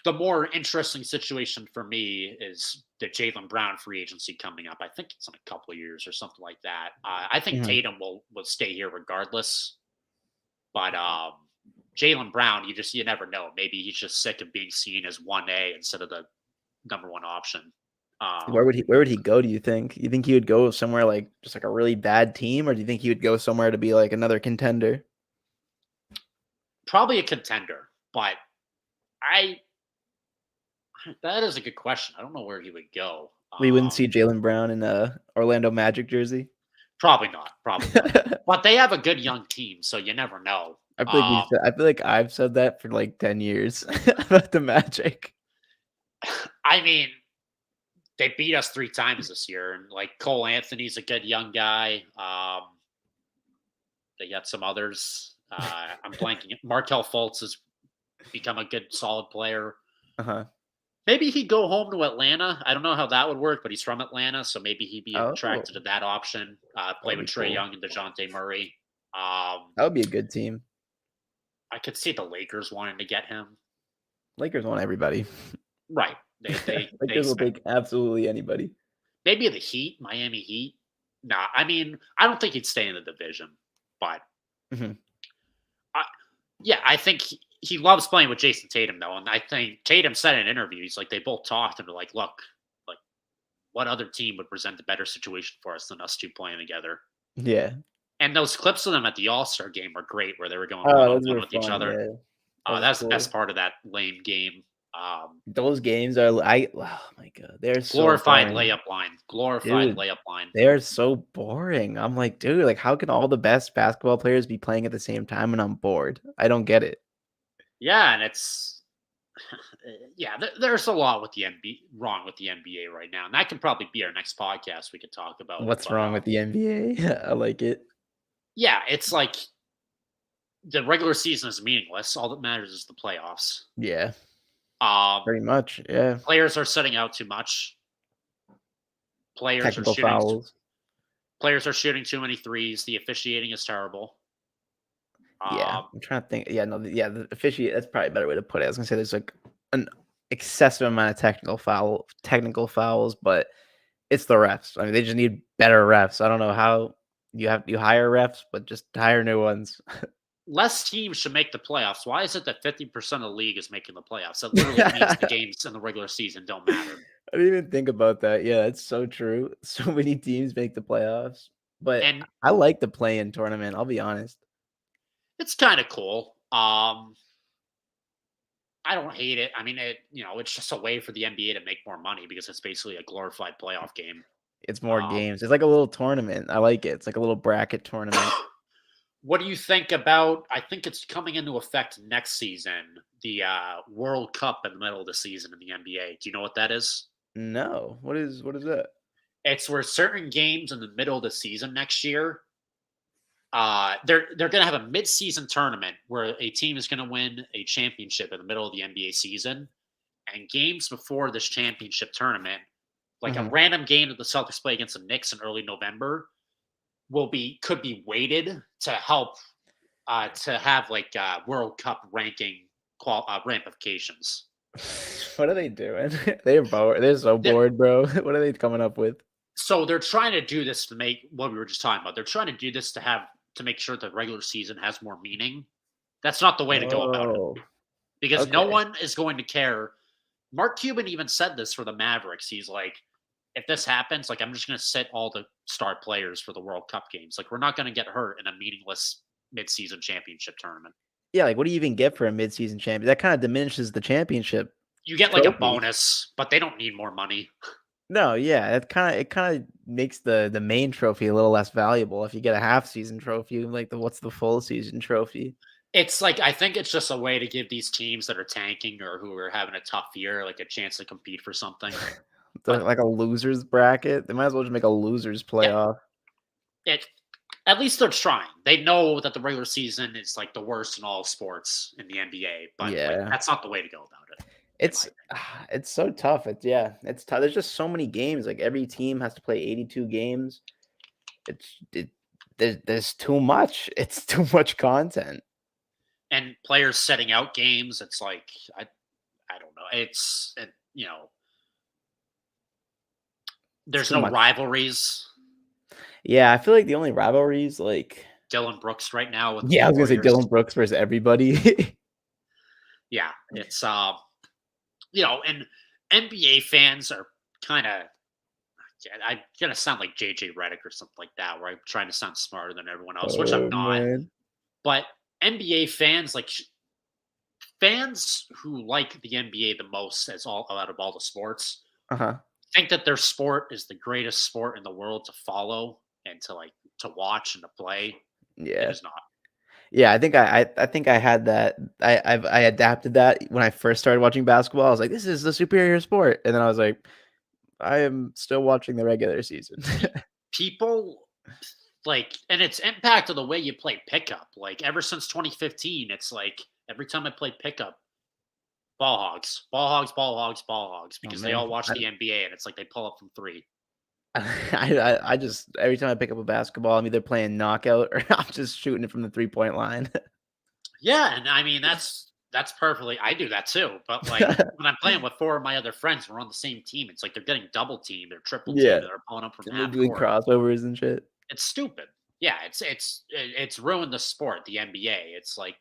the more interesting situation for me is the Jaylen Brown free agency coming up. I think it's in a couple of years or something like that. I think Mhm. Tatum will stay here regardless, but Jaylen Brown, you never know. Maybe he's just sick of being seen as 1A instead of the number one option. Um, Where would he go, do you think? You think he would go somewhere like just like a really bad team, or do you think he would go somewhere to be like another contender? Probably a contender, but I that is a good question. I don't know where he would go. We wouldn't see Jaylen Brown in a Orlando Magic jersey? Probably not. Probably not. But they have a good young team, so you never know. I feel like I've said that for like 10 years about the Magic. I mean, they beat us 3 times this year, and like Cole Anthony's a good young guy. They got some others. I'm blanking. Markel Fultz has become a good, solid player. Uh-huh. Maybe he'd go home to Atlanta. I don't know how that would work, but he's from Atlanta, so maybe he'd be Oh, attracted to that option. that Play would with be Trey cool. Young and DeJounte Murray. That would be a good team. I could see the Lakers wanting to get him. Lakers want everybody. Right. They Lakers will spent take absolutely anybody. maybe the Heat, Miami Heat. Nah, I mean, I don't think he'd stay in the division, but Mhm. I, yeah, I think he loves playing with Jason Tatum though, and I think Tatum said in interviews like they both talked and were like, "Look, like what other team would present a better situation for us than us two playing together?" Yeah. And those clips of them at the All Star game were great, where they were going one Oh, on those one were with each fun, other. yeah. That was That's the best cool. part of that lame game. Those games are oh my god, they're so Glorified boring. layup line, glorified Dude, layup line. they are so boring. I'm like, "Dude, like, how can all the best basketball players be playing at the same time and I'm bored?" I don't get it. Yeah, and it's yeah, there's a lot with the NBA wrong with the NBA right now, and that can probably be our next podcast we could talk about. What's But wrong with the NBA? I like it. yeah, it's like the regular season is meaningless. All that matters is the playoffs. Yeah, Um, pretty much, yeah. players are setting out too much. Players are Technical shooting. fouls. Players are shooting too many threes. The officiating is terrible. Yeah, Um, I'm trying to think. Yeah, no, the officiate, that's probably a better way to put it. I was gonna say there's like an excessive amount of technical fouls, but it's the refs. I mean, they just need better refs. I don't know how you hire refs, but just hire new ones. less teams should make the playoffs. Why is it that 50% of the league is making the playoffs? That literally means the games in the regular season don't matter. I didn't even think about that. Yeah, it's so true. So many teams make the playoffs, but And I like the play-in tournament. I'll be honest. it's kind of cool. I don't hate it. I mean, it's just a way for the NBA to make more money because it's basically a glorified playoff game. It's more Um, games. It's like a little tournament. I like it. It's like a little bracket tournament. what do you think about? I think it's coming into effect next season. The World Cup in the middle of the season in the NBA. Do you know what that is? No. What is that? It's where certain games in the middle of the season next year, they're going to have a mid-season tournament where a team is going to win a championship in the middle of the NBA season, and games before this championship tournament, like a Mhm. random game that the Celtics play against the Knicks in early November, could be weighted to help to have like World Cup ranking ramifications. What are they doing? They're bored. They're so They're, bored, bro. What are they coming up with? so they're trying to do this to make what we were just talking about. They're trying to do this to make sure the regular season has more meaning. That's not the way to go about it Oh, because no okay. one is going to care. Mark Cuban even said this for the Mavericks. He's like, if this happens, like I'm just going to sit all the star players for the World Cup games. Like we're not going to get hurt in a meaningless midseason championship tournament. Yeah, like, what do you even get for a midseason champion? That kinda diminishes the championship You get like a trophy. bonus, but they don't need more money. No, yeah, it kinda makes the main trophy a little less valuable if you get a half season trophy, like, what's the full season trophy? It's like I think it's just a way to give these teams that are tanking or who are having a tough year like a chance to compete for something. The But like a losers bracket? They might as well just make a losers yeah, playoff. it at least they're trying. They know that the regular season is like the worst in all sports in the NBA, but like Yeah. that's not the way to go about it, in my It's opinion. it's so tough. It's tough. There's just so many games. Like, every team has to play 82 games. It's it there's too much. It's too much content. And players setting out games, it's like I don't know. It's There's too no much. rivalries. Yeah, I feel like the only rivalries, like Dylan Brooks right now with the yeah, I was gonna say Warriors. Dylan Brooks versus everybody. Yeah, it's and NBA fans are kind of I'm gonna sound like JJ Redick or something like that, where I'm trying to sound smarter than everyone else, which I'm Oh, not. man. But NBA fans, like fans who like the NBA the most, as all out of all the sports, Uh-huh. think that their sport is the greatest sport in the world to follow and to watch and to play. It Yeah. is not. Yeah, I think I had that. I adapted that when I first started watching basketball. I was like, "This is the superior sport," and then I was like, "I am still watching the regular season." People and it's impacted the way you play pickup. Like ever since 2015, it's like every time I play pickup, ball hogs, ball hogs, ball hogs, ball hogs, Oh, because they man. all watch the NBA and it's like they pull up from three. I just every time I pick up a basketball, I'm either playing knockout or I'm just shooting it from the three-point line. Yeah, and I mean that's perfectly. I do that too, but like when I'm playing with four of my other friends, we're on the same team. It's like they're getting double teamed or triple Yeah, teamed, and they're pulling up from and they're half doing court. crossovers and shit. It's stupid. Yeah, it's ruined the sport, the NBA. It's like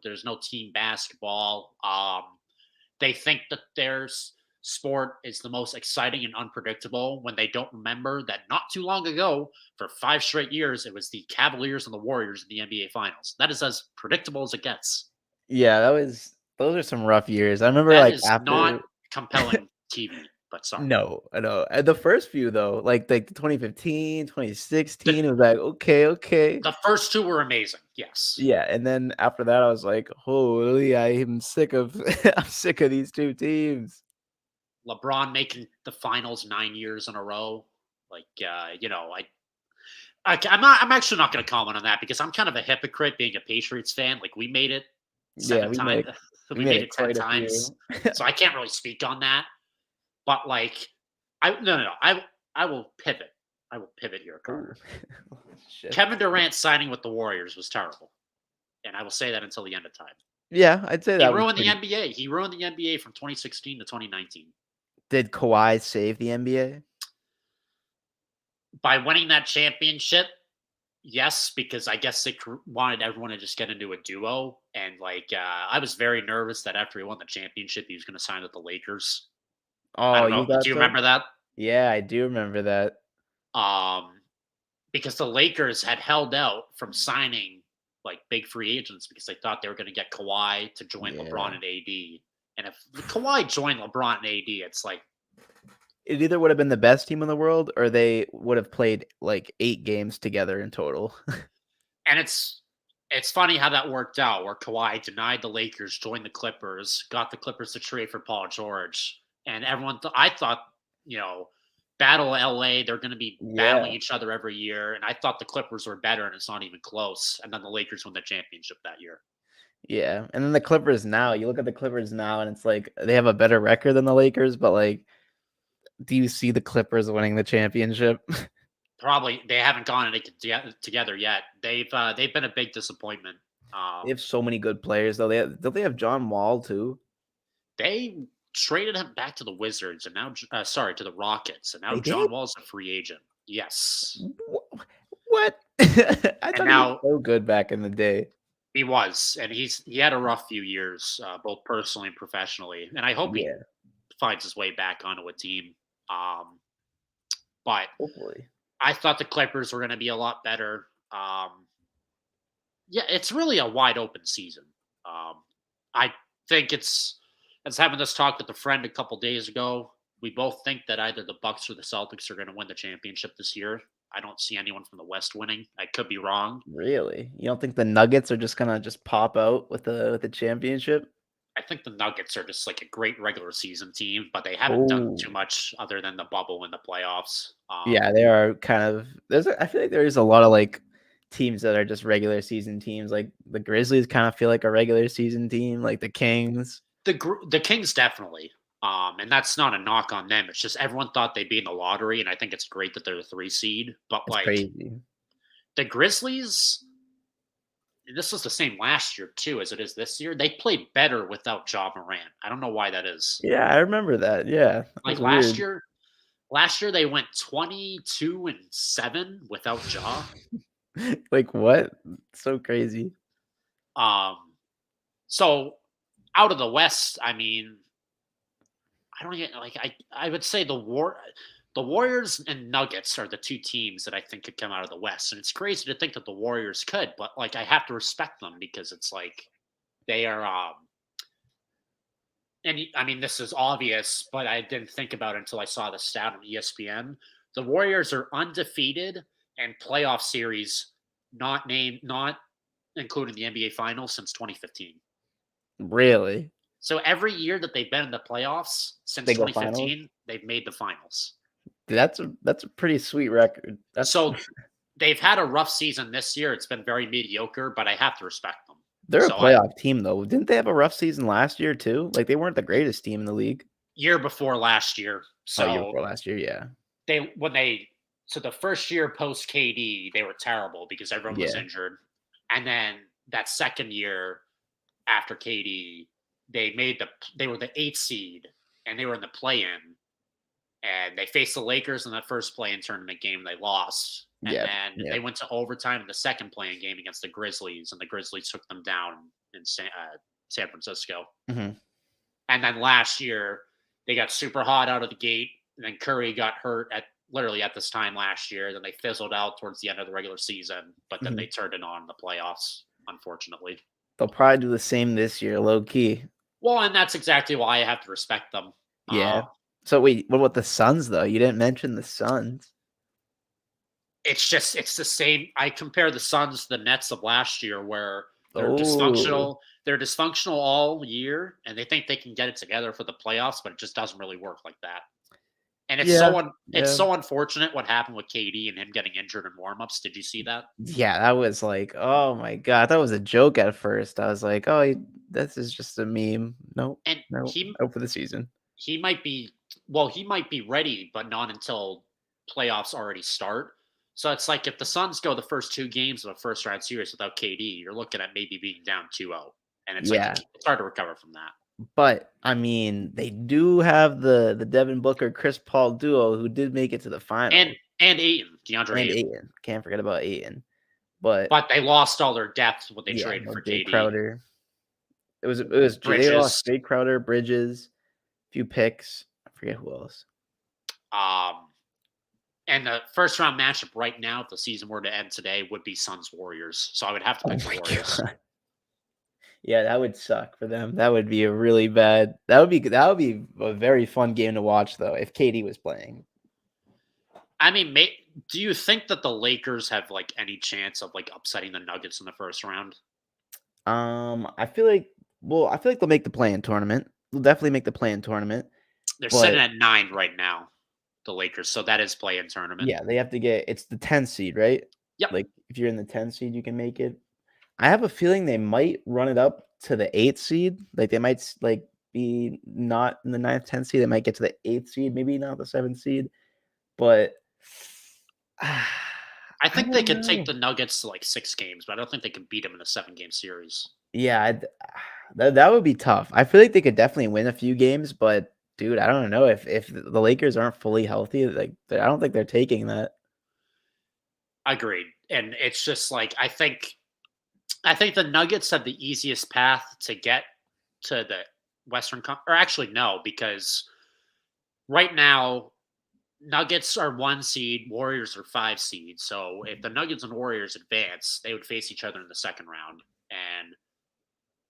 there's no team basketball. They think that their sport is the most exciting and unpredictable when they don't remember that not too long ago, for 5 straight years, it was the Cavaliers and the Warriors in the NBA Finals. That is as predictable as it gets. Yeah, those are some rough years. I remember, That like, is not after compelling TV, but sorry. no, I know. The first few though, like the 2015, The 2016, it was like, "Okay, okay." the first two were amazing. Yes. Yeah, and then after that, I was like, "Holy, I am sick of I'm sick of these 2 teams." LeBron making the finals 9 years in a row. Like, I'm actually not going to comment on that because I'm kind of a hypocrite being a Patriots fan. Like, we made it Yeah, 7 times, we we made made it it ten quite a times, few. so I can't really speak on that. But like, I no no no, I will pivot. I will pivot here, Ooh. Carter. Shit. Kevin Durant signing with the Warriors was terrible, and I will say that until the end of time. Yeah, I'd say He that was ruined the pretty. NBA. He ruined the NBA from 2016 to 2019 Did Kawhi save the NBA? by winning that championship. Yes, because I guess they wanted everyone to just get into a duo, and I was very nervous that after he won the championship, he was going to sign with the Lakers. I Oh, don't you know. Do thought you so? remember that? Yeah, I do remember that. Um, because the Lakers had held out from signing like big free agents because they thought they were going to get Kawhi to join LeBron Yeah. and AD. And if Kawhi joined LeBron and AD, it's like, It either would have been the best team in the world or they would have played, like, 8 games together in total. and it's funny how that worked out, where Kawhi denied the Lakers, joined the Clippers, got the Clippers to trade for Paul George, and I thought, you know, Battle LA, they're going to be battling Yeah. each other every year, and I thought the Clippers were better, and it's not even close. And then the Lakers won the championship that year. Yeah, and then the Clippers now, you look at the Clippers now and it's like they have a better record than the Lakers, but, like, do you see the Clippers winning the championship? Probably they haven't gone together yet. They've been a big disappointment. They have so many good players though. Don't they have John Wall too? They traded him back to the Wizards, and now sorry, to the Rockets, and now They John did? Wall's a free agent. Yes, What? I and thought he was now so good back in the day. he was, and he had a rough few years, both personally and professionally. And I hope he Yeah. finds his way back onto a team. But Hopefully. I thought the Clippers were going to be a lot better. Yeah, it's really a wide open season. I think it's having this talk with a friend a couple days ago. We both think that either the Bucks or the Celtics are going to win the championship this year. I don't see anyone from the West winning. I could be wrong. Really? You don't think the Nuggets are just gonna just pop out with the championship? I think the Nuggets are just like a great regular season team, but they haven't done too Oh. much other than the bubble and the playoffs. Yeah, they are kind of I feel like there is a lot of, like, teams that are just regular season teams, like, the Grizzlies kinda feel like a regular season team, like the Kings. The Kings definitely, and that's not a knock on them. It's just everyone thought they'd be in the lottery, and I think it's great that they're the 3 seed. But It's like crazy. the Grizzlies, this was the same last year too as it is this year. They played better without Ja Morant. I don't know why that is. Yeah, I remember that, yeah, that Like was weird. last year they went 22-7 without Ja. Like, what? So crazy. Um, so out of the West, I mean, I don't even like I would say the Warriors and Nuggets are the two teams that I think could come out of the West. And it's crazy to think that the Warriors could, but like I have to respect them because it's like they are I mean this is obvious, but I didn't think about it until I saw the stat on ESPN. The Warriors are undefeated and playoff series not including the NBA finals since 2015. Really? So every year that they've been in the playoffs since They go finals? 2015, they've made the finals. That's a pretty sweet record. That's So they've had a rough season this year. It's been very mediocre, but I have to respect them. they're a So I playoff team, though. Didn't they have a rough season last year too? Like, they weren't the greatest team in the league. year before last year. Oh, year So before last year, yeah. they when they so the first year post KD, they were terrible because everyone was Yeah. injured. And then that second year after KD, they were the 8th seed and they were in the play-in and they faced the Lakers in that first play-in tournament game. They lost, and Yeah, then yeah. they went to overtime in the second play-in game against the Grizzlies, and the Grizzlies took them down in San Francisco. Mhm. And then last year, they got super hot out of the gate, and then Curry got hurt at literally at this time last year. Then they fizzled out towards the end of the regular season, but then Mhm. they turned it on in the playoffs, unfortunately. They'll probably do the same this year, low key. Well, and that's exactly why I have to respect them. Yeah. So wait, what about the Suns, though? You didn't mention the Suns. It's the same. I compare the Suns to the Nets of last year, where they're Oh, dysfunctional. They're dysfunctional all year, and they think they can get it together for the playoffs, but it just doesn't really work like that. And yeah, it's yeah. so unfortunate what happened with KD and him getting injured in warmups. Did you see that? Yeah, that was like, oh my god, that was a joke at first. I was like, "Oh, this is just a meme." Nope, And nope, out for the season. he might be well, he might be ready, but not until playoffs already start. So it's like if the Suns go the first two games of a first round series without KD, you're looking at maybe being down 2-0. And it's like Yeah, it's hard to recover from that. but, I mean, they do have the Devin Booker, Chris Paul duo who did make it to the And finals, and Ayton, DeAndre and Ayton. Ayton. Can't forget about Ayton. But, But they lost all their depth when they yeah, traded no for Jay KD. Crowder. It was they lost Bridges. Jay Crowder, Bridges, few picks. I forget who else. Um and the first round matchup right now, if the season were to end today, would be Suns Warriors. So I would have to Oh pick the my Warriors. god. Yeah, that would suck for them. That would be a really bad that would be a very fun game to watch, though, if KD was playing. I mean, do you think that the Lakers have like any chance of like upsetting the Nuggets in the first round? I feel like I feel like they'll make the play-in tournament. They'll definitely make the play-in tournament, They're sitting but at 9 right now, the Lakers. So that is play in tournament. yeah, they have to get it's the 10th seed, right? Yep. Like, if you're in the 10th seed, you can make it. I have a feeling they might run it up to the 8th seed. Like, they might like be not in the ninth, 10th seed. They might get to the 8th seed, maybe not the 7th seed. But I I think they don't could take know. the Nuggets to like 6 games, but I don't think they can beat them in a 7-game series. Yeah, that would be tough. I feel like they could definitely win a few games, but dude, I don't know if the Lakers aren't fully healthy, like I don't think they're taking that. Agreed. And it's just like I think the Nuggets have the easiest path to get to the or actually no, because right now Nuggets are 1 seed, Warriors are 5 seed. So if the Nuggets and Warriors advance, they would face each other in the second round. And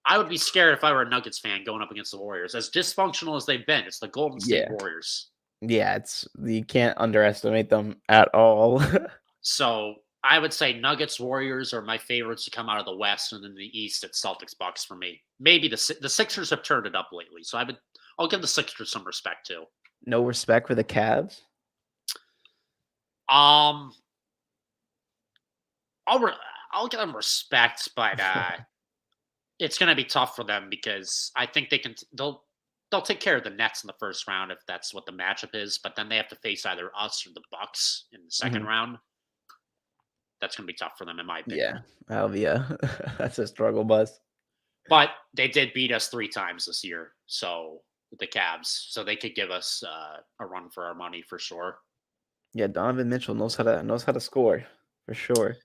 I would be scared if I were a Nuggets fan going up against the Warriors. As dysfunctional as they've been, it's the Golden State Yeah. Warriors. Yeah, it's you can't underestimate them at all. So I would say Nuggets Warriors are my favorites to come out of the West, and in the East it's Celtics Bucks for me. Maybe the Sixers have turned it up lately, so I'll give the Sixers some respect too. No respect for the Cavs? Um, I'll re- I'll give them respect, but it's going to be tough for them because I think they'll take care of the Nets in the first round if that's what the matchup is. But then they have to face either us or the Bucks in the second Mhm. round. That's going to be tough for them, in my opinion. Yeah. That'll be a that's a struggle bus. But they did beat us 3 times this year, so the Cavs, so they could give us a run for our money for sure. Yeah, Donovan Mitchell knows how to score for sure.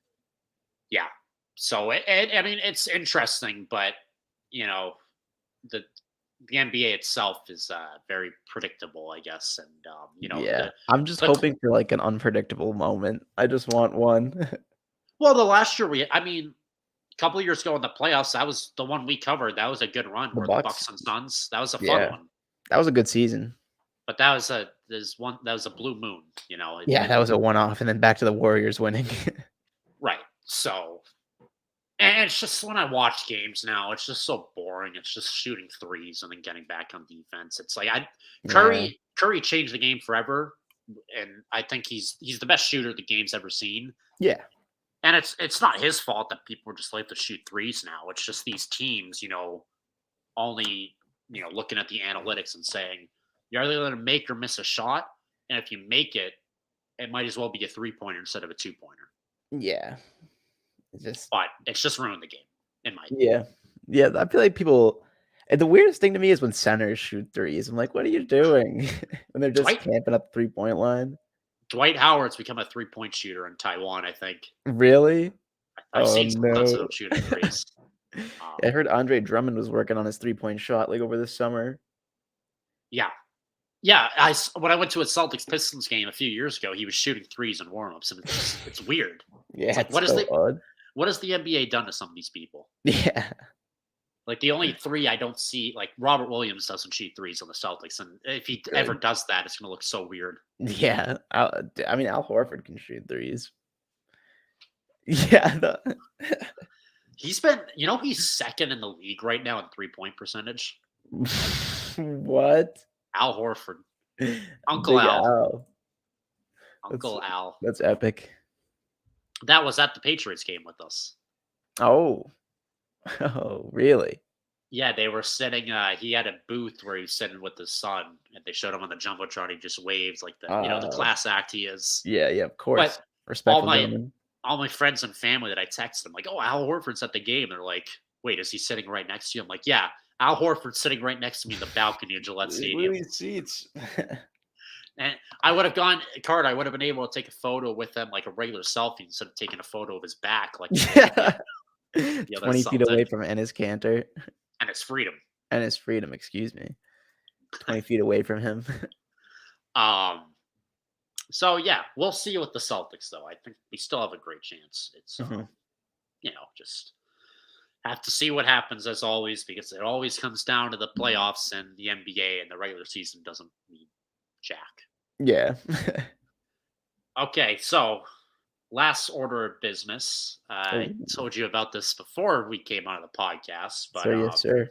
Yeah. So I mean, it's interesting, but you know, the the NBA itself is very predictable, I guess, and Yeah. I'm just the hoping for, like, an unpredictable moment. I just want one. well, the last year a couple of years ago in the playoffs, that was the one we covered. That was a good run The where the Bucks? Bucks and Suns. That was a fun Yeah. one, That was a good season. but that was a blue moon. Yeah, that was a one-off, and then back to the Warriors winning. Right. So, and it's just when I watch games now, it's just so boring. It's just shooting threes and then getting back on defense. It's like Yeah. Curry changed the game forever, and I think he's the best shooter the game's ever seen. Yeah. And it's not his fault that people just like to shoot threes now. It's just these teams, only looking at the analytics and saying you're either going to make or miss a shot, and if you make it, it might as well be a 3-pointer instead of a 2-pointer. Yeah. It's just But it's just ruined the game, in my opinion. yeah. Yeah, I feel like people and the weirdest thing to me is when centers shoot threes. I'm like, "What are you doing?" When they're just Dwight camping at the three-point line. Dwight Howard's become a 3-point shooter in Taiwan. I think Really? I've Oh, seen some clips of no. him shooting threes. I Um, heard Andre Drummond was working on his three-point shot, like, over the summer. yeah, yeah. When I went to a Celtics Pistons game a few years ago, he was shooting threes in warmups, and it's weird. It's Yeah, like it's so odd. what has the NBA done to some of these people? Yeah. Like the only three I don't see, like Robert Williams doesn't shoot threes on the Celtics, and if he ever Good. does that, it's going to look so weird. Yeah. I mean, Al Horford can shoot threes. Yeah, the He's second in the league right now in 3-point percentage. What? Al Horford, Uncle Big Al, Al. That's Uncle Al. that's epic. That was at the Patriots game with us. Oh. Oh, really? Yeah, they were sitting. He had a booth where he was sitting with his son, and they showed him on the jumbotron. He just waves like the Uh, class act he is. yeah, yeah, of But course. all Respectful my gentleman. all my friends and family that I text them like, "Oh, Al Horford's at the game." They're like, "Wait, is he sitting right next to you?" I'm like, "Yeah, Al Horford's sitting right next to me in the balcony of Gillette Look at Stadium." these seats. And I would have gone, Card. I would have been able to take a photo with him, like a regular selfie, instead of taking a photo of his back, like Yeah. the other 20 feet Celtic, away from Ennis Cantor. and it's freedom. Ennis Freedom, excuse me. 20 feet away from him. Um, so yeah, we'll see with the Celtics though. I think we still have a great chance. It's Mhm. just have to see what happens as always because it always comes down to the playoffs and the NBA and the regular season doesn't mean jack. Yeah. Okay, so last order of business. I Oh, told you about this before we came on the podcast, but sir, yes, sir.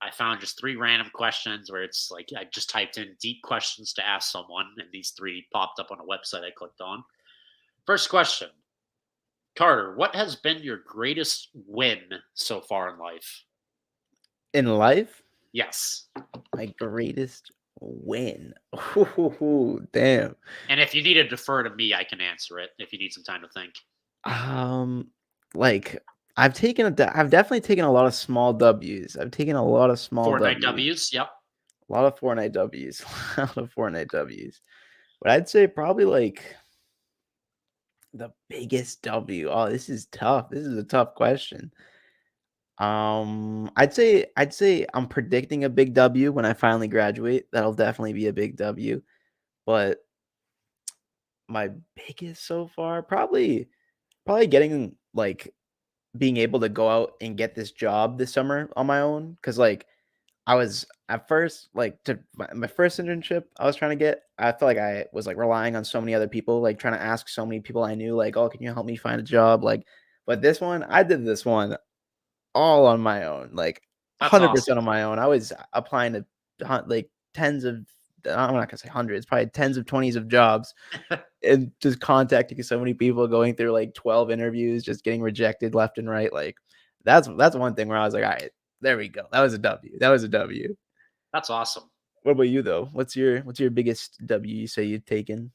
I found just 3 random questions where it's like I just typed in deep questions to ask someone, and these 3 popped up on a website I clicked on. First question, Carter, what has been your greatest win so far in life? In life, Yes. my greatest win. Ooh, damn. And if you need to defer to me, I can answer it if you need some time to think. Um, like I've definitely taken a lot of small W's. I've taken a lot of small Fortnite W's. W's. Yep. A lot of Fortnite W's. A lot of Fortnite W's. But I'd say probably like the biggest W. Oh, this is tough. This is a tough question. I'd say I'm predicting a big W when I finally graduate. That'll definitely be a big W. But my biggest so far, probably getting, like, being able to go out and get this job this summer on my own. Cause like, I was at first, like, to my first internship I was trying to get, I felt like I was, like, relying on so many other people, like, trying to ask so many people I knew, like, "Oh, can you help me find a job?" Like, but this one, I did this one all on my own, like, That's 100% awesome. on my own. I was applying to like, tens of I'm not gonna say hundreds, probably tens of 20s of jobs, and just contacting so many people, going through, like, 12 interviews, just getting rejected left and right, like, that's one thing where I was like, "Alright, there we go. That was a W. That was a W." That's awesome. What about you, though? What's your biggest W you say you've taken?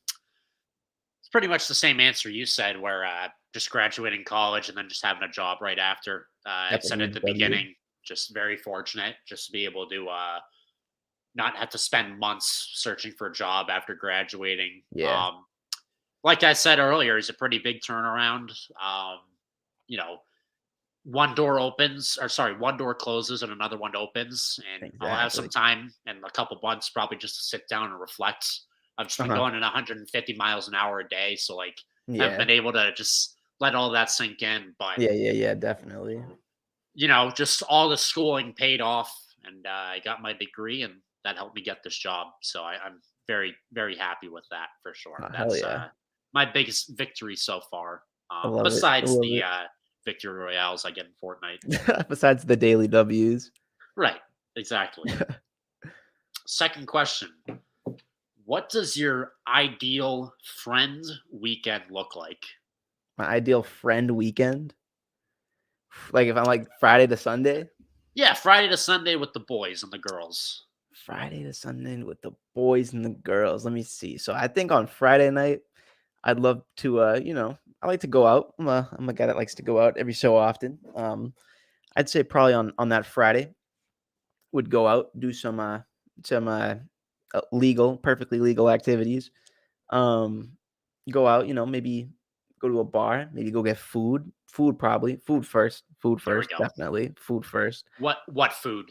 It's pretty much the same answer you said, where just graduating college and then just having a job right after. I That's a said at huge the W. beginning, just very fortunate just to be able to not have to spend months searching for a job after graduating. Yeah, Like I said earlier, it's a pretty big turnaround. You know, one door closes and another one opens, and I'll have some exactly. time in a couple months probably just to sit down and reflect. I've just been Uh-huh. going at 150 miles an hour a day, so like haven't Yeah. been able to just let all that sink in. But Yeah, yeah, yeah, definitely. just all the schooling paid off, and I got my degree, and that helped me get this job. So I'm very, very happy with that for sure. Oh, hell That's yeah. my biggest victory so far. I love it. I Besides love the it. victory royales I get in Fortnite. Besides the daily W's. Right. Exactly. Second question. What does your ideal friend weekend look like? My ideal friend weekend? Like, if I'm, like, Friday to Sunday? Yeah, Friday to Sunday with the boys and the girls. Friday to Sunday with the boys and the girls. Let me see. So I think on Friday night, I'd love to, I like to go out. I'm a guy that likes to go out every so often. I'd say probably on that Friday would go out, do some legal, perfectly legal activities. Um, Go out, maybe go to a bar, maybe go get food. Food There we first, go. definitely. Food first. What food?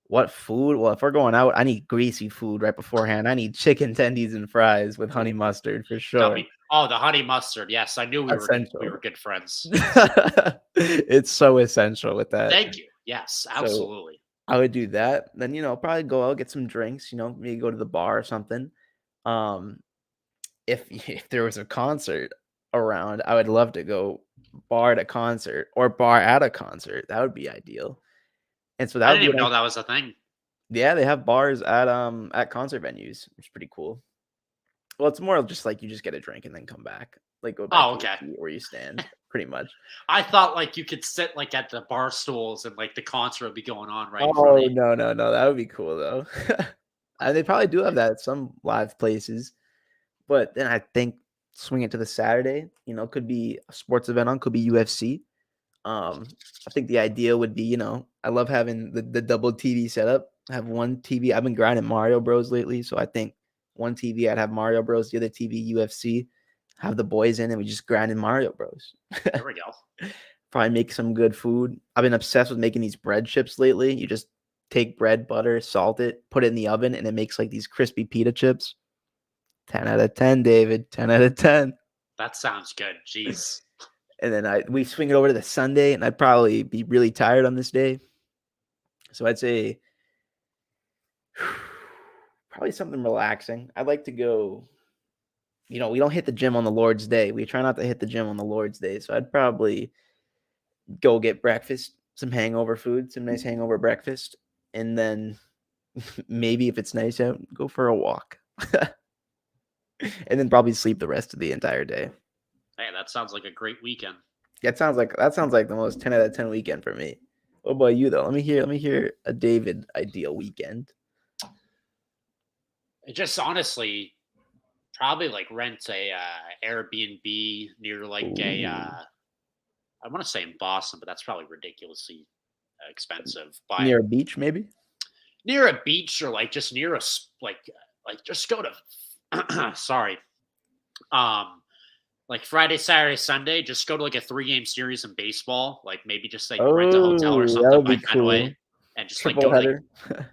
What food? Well, if we're going out, I need greasy food right beforehand. I need chicken tendies and fries with honey mustard for Got sure. me. Oh, the honey mustard. Yes, I knew we were Essential. good friends. Yes. It's so essential with that. Thank you. Yes, So absolutely. I would do that. Then, probably go out, get some drinks, maybe go to the bar or something. Um, if if there was a concert around, I would love to go bar to concert or bar at a concert. That would be ideal. And so that I would didn't be a even nice. know that was a thing. Yeah, they have bars at concert venues, which is pretty cool. Well, it's more of just like you just get a drink and then come back. Like go back Oh, to your okay. seat where you stand, pretty much. I thought like you could sit like at the bar stools and like the concert would be going on right in front of Oh, you. no, no, no, that would be cool though. And they probably do have that at some live places, but then I think swing it to the Saturday, could be a sports event on, could be UFC. I think the idea would be, I love having the double TV setup. I have one TV. I've been grinding Mario Bros lately, so I think one TV I'd have Mario Bros, the other TV UFC, have the boys in, and we just grind in Mario Bros. There we go. Probably make some good food. I've been obsessed with making these bread chips lately. You just take bread, butter, salt it, put it in the oven, and it makes like these crispy pita chips. 10 out of 10, David. 10 out of 10. That sounds good. Jeez. And then we swing it over to the Sunday, and I'd probably be really tired on this day. So I'd say probably something relaxing. I'd like to go. We don't hit the gym on the Lord's Day. We try not to hit the gym on the Lord's Day. So I'd probably go get breakfast, some hangover food, some nice hangover breakfast, and then maybe if it's nice out, go for a walk. And then probably sleep the rest of the entire day. Hey, that sounds like a great weekend. That sounds like the most 10 out of 10 weekend for me. What about you though? Let me hear a David ideal weekend. It just honestly probably like rent a Airbnb near like a Ooh. I want to say in Boston, but that's probably ridiculously expensive. But Near a beach, maybe? near a beach or like just near like just go to sorry like Friday, Saturday, Sunday, just go to like a 3 game series in baseball. Like maybe just like rent a hotel or Oh, that something would by be Fenway cool. and just like Triple go to like header.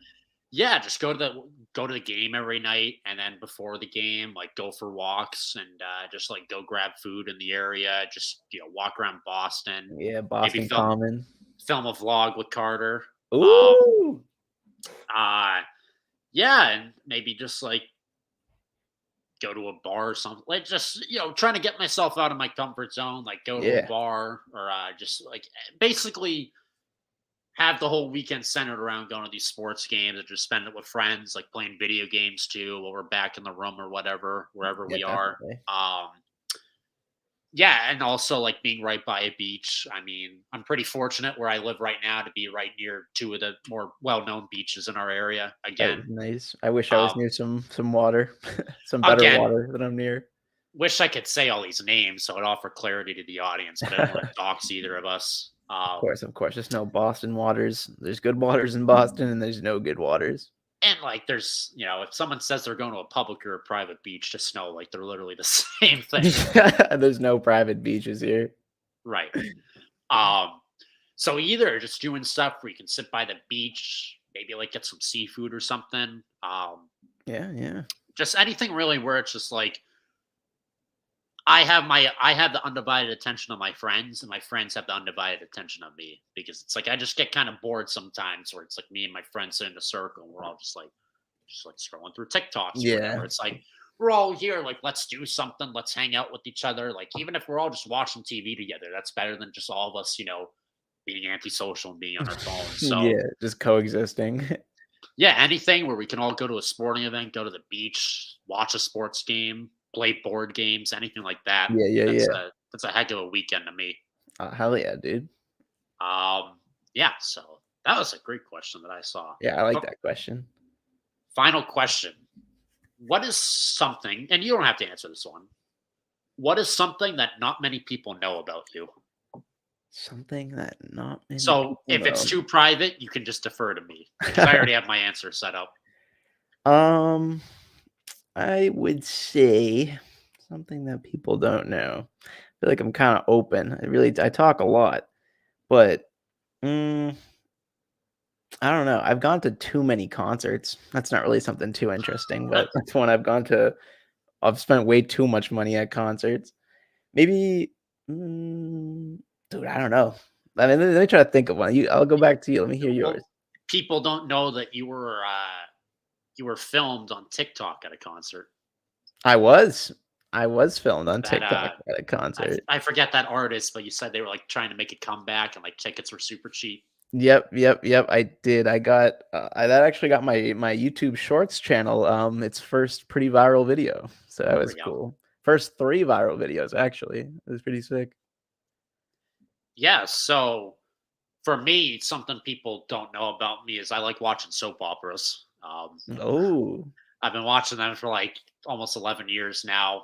yeah, just go to the go to the game every night, and then before the game, like go for walks and just like go grab food in the area. Just walk around Boston, Yeah, maybe Boston Common. film a vlog with Carter. Um, Ooh. yeah, and maybe just like go to a bar or something. Like just trying to get myself out of my comfort zone. Like go to a Yeah. bar or just like basically have the whole weekend centered around going to these sports games and just spend it with friends, like playing video games too, while we're back in the room or whatever, wherever Yeah, we are. definitely. Yeah, and also like being right by a beach. I mean, I'm pretty fortunate where I live right now to be right near two of the more well-known beaches in our area. That is Again, nice. I wish I was um, near some water, some better again, water than I'm near. wish I could say all these names so it offer clarity to the audience, but I don't want to dox either of us. Of course. There's no Boston waters. There's good waters in Boston, and there's no good waters. And like, there's if someone says they're going to a public or a private beach, just know like they're literally the same thing, There's no private beaches here. right? Um, so either just doing stuff where you can sit by the beach, maybe like get some seafood or something. Yeah, yeah. Just anything really where it's just like I have the undivided attention of my friends, and my friends have the undivided attention of me because it's like I just get kind of bored sometimes where it's like me and my friends sit in a circle and we're all just like scrolling through TikToks or whatever. Yeah. It's like we're all here, like let's do something, let's hang out with each other. Like even if we're all just watching TV together, that's better than just all of us, being antisocial and being on our phones. So Yeah, just coexisting. yeah, anything where we can all go to a sporting event, go to the beach, watch a sports game, play board games, anything like that. Yeah, yeah, That's yeah. a heck of a weekend to me. Hell yeah, dude. Yeah, so that was a great question that I saw. Yeah, I like Okay, that question. final question. What is something, and you don't have to answer this one. What is something that not many people know about you? Something that not many So people if it's know. too private, you can just defer to me because I already have my answer set up. Um, I would say something that people don't know. I feel like I'm kinda open. I talk a lot, but, mm, I don't know. I've gone to too many concerts. That's not really something too interesting, but that's one I've gone to. I've spent way too much money at concerts. Maybe, mm, dude, I don't know. I mean, let me try to think of one. I'll go back to you. Let me hear yours. Well, people don't know that you were filmed on TikTok at a concert. I was. I was filmed on That TikTok at a concert. I forget that artist, but you said they were like trying to make a comeback and like tickets were super cheap. Yep, yep, yep. I did. I got that actually got my YouTube Shorts channel its first pretty viral video. So that There was we go. cool. First 3 viral videos actually. It was pretty sick. Yeah, so for me, something people don't know about me is I like watching soap operas. Oh, I've been watching them for like almost 11 years now.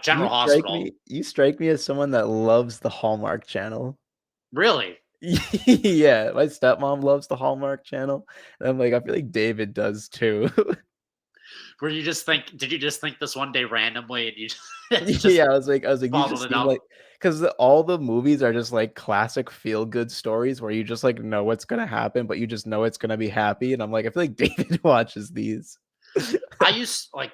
General Hospital, you strike me as someone that loves the Hallmark Channel. really? Yeah, my stepmom loves the Hallmark Channel, and I'm like, I feel like David does too. Where you just think, did you just think this one day randomly and you just Yeah, I was like, you followed just it seem up? like because all the movies are just like classic feel good stories where you just like know what's gonna happen, but you just know it's gonna be happy. And I'm like, I feel like David watches these. I used like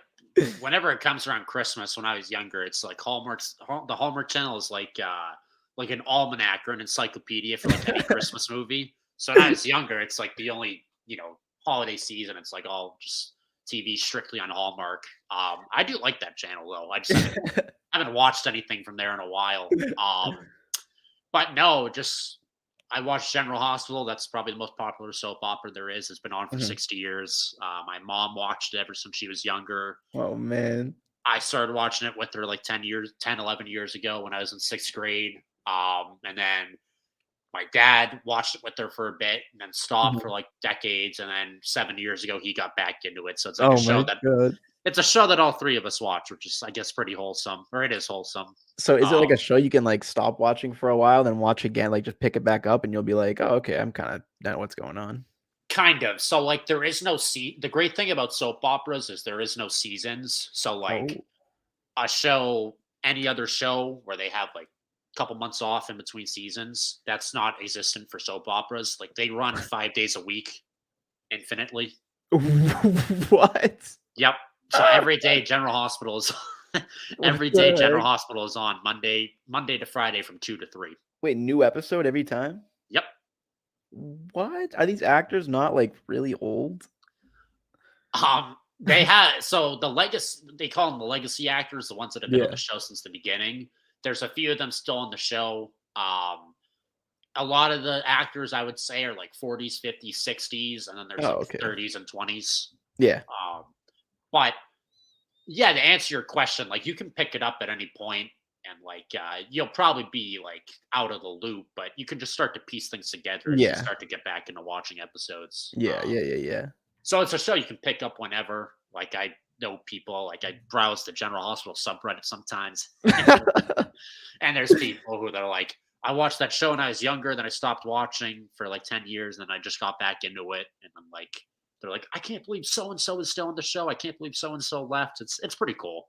whenever it comes around Christmas when I was younger, it's like the Hallmark Channel is like an almanac or an encyclopedia for like any Christmas movie. So when I was younger, it's like the only, holiday season, it's like all just TV strictly on Hallmark. I do like that channel though. I just haven't watched anything from there in a while. But no, just I watched General Hospital. That's probably the most popular soap opera there is. It's been on for Mhm. 60 years. My mom watched it ever since she was younger. Oh man. I started watching it with her like 11 years ago when I was in sixth grade. And then my dad watched it with her for a bit and then stopped for Mhm. like decades. And then 7 years ago, he got back into it. So Oh my god. it's a show that all three of us watch, which is, I guess, pretty wholesome, or it is wholesome. So is it like a Um, show you can like stop watching for a while, then watch again, like just pick it back up, and you'll be like, oh, okay, I'm kind of done what's going on. Kind of. So, like, there is no the great thing about soap operas is there is no seasons. So, like, Oh, a show, any other show where they have like a couple months off in between seasons, that's not existent for soap operas. Like, they run 5 days a week infinitely. What? Yep. So every day General Hospital is What every day the General heck? Hospital is on Monday to Friday from 2 to 3. Wait, new episode every time? Yep. What? Are these actors not, like, really old? They had so the legacy they call them the legacy actors, the ones that have been on the Yeah. show since the beginning. There's a few of them still on the show. A lot of the actors I would say are like 40s, 50s, 60s, and then there's Oh, like okay. 30s and 20s. Yeah. Um, but yeah, to answer your question, like you can pick it up at any point and like you'll probably be like out of the loop, but you can just start to piece things together as you Yeah. start to get back into watching episodes. Yeah. So it's a show you can pick up whenever. Like I know people, like I browse the General Hospital subreddit sometimes, and there's people who they're like, I watched that show when I was younger, then I stopped watching for like 10 years, and then I just got back into it. And I'm like, they're like, I can't believe so and so is still on the show. I can't believe so and so left. It's pretty cool.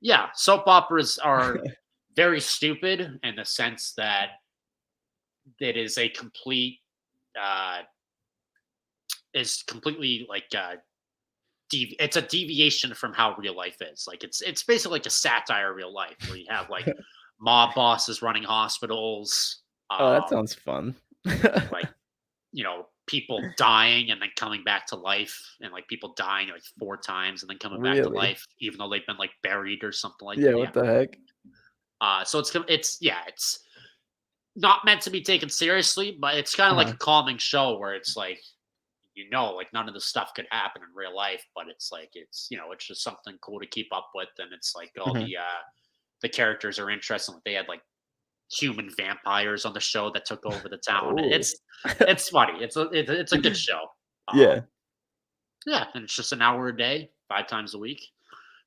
Yeah, soap operas are very stupid in the sense that it is a complete uh is completely like it's a deviation from how real life is. Like it's basically like a satire of real life where you have like mob bosses running hospitals, Oh, that um, sounds fun. like people dying and then coming back to life, and like people dying like 4 times and then coming back to Really? life, even though they've been like buried or something like Yeah, that. Yeah. what the heck? So it's not meant to be taken seriously, but it's kind of like Uh-huh. a calming show where it's like like none of this stuff could happen in real life, but it's like it's just something cool to keep up with, and it's like all Mhm. the characters are interesting. Like they had like human vampires on the show that took over the town. Oh. It's funny. It's a good show. Yeah. Yeah, and it's just an hour a day, 5 times a week.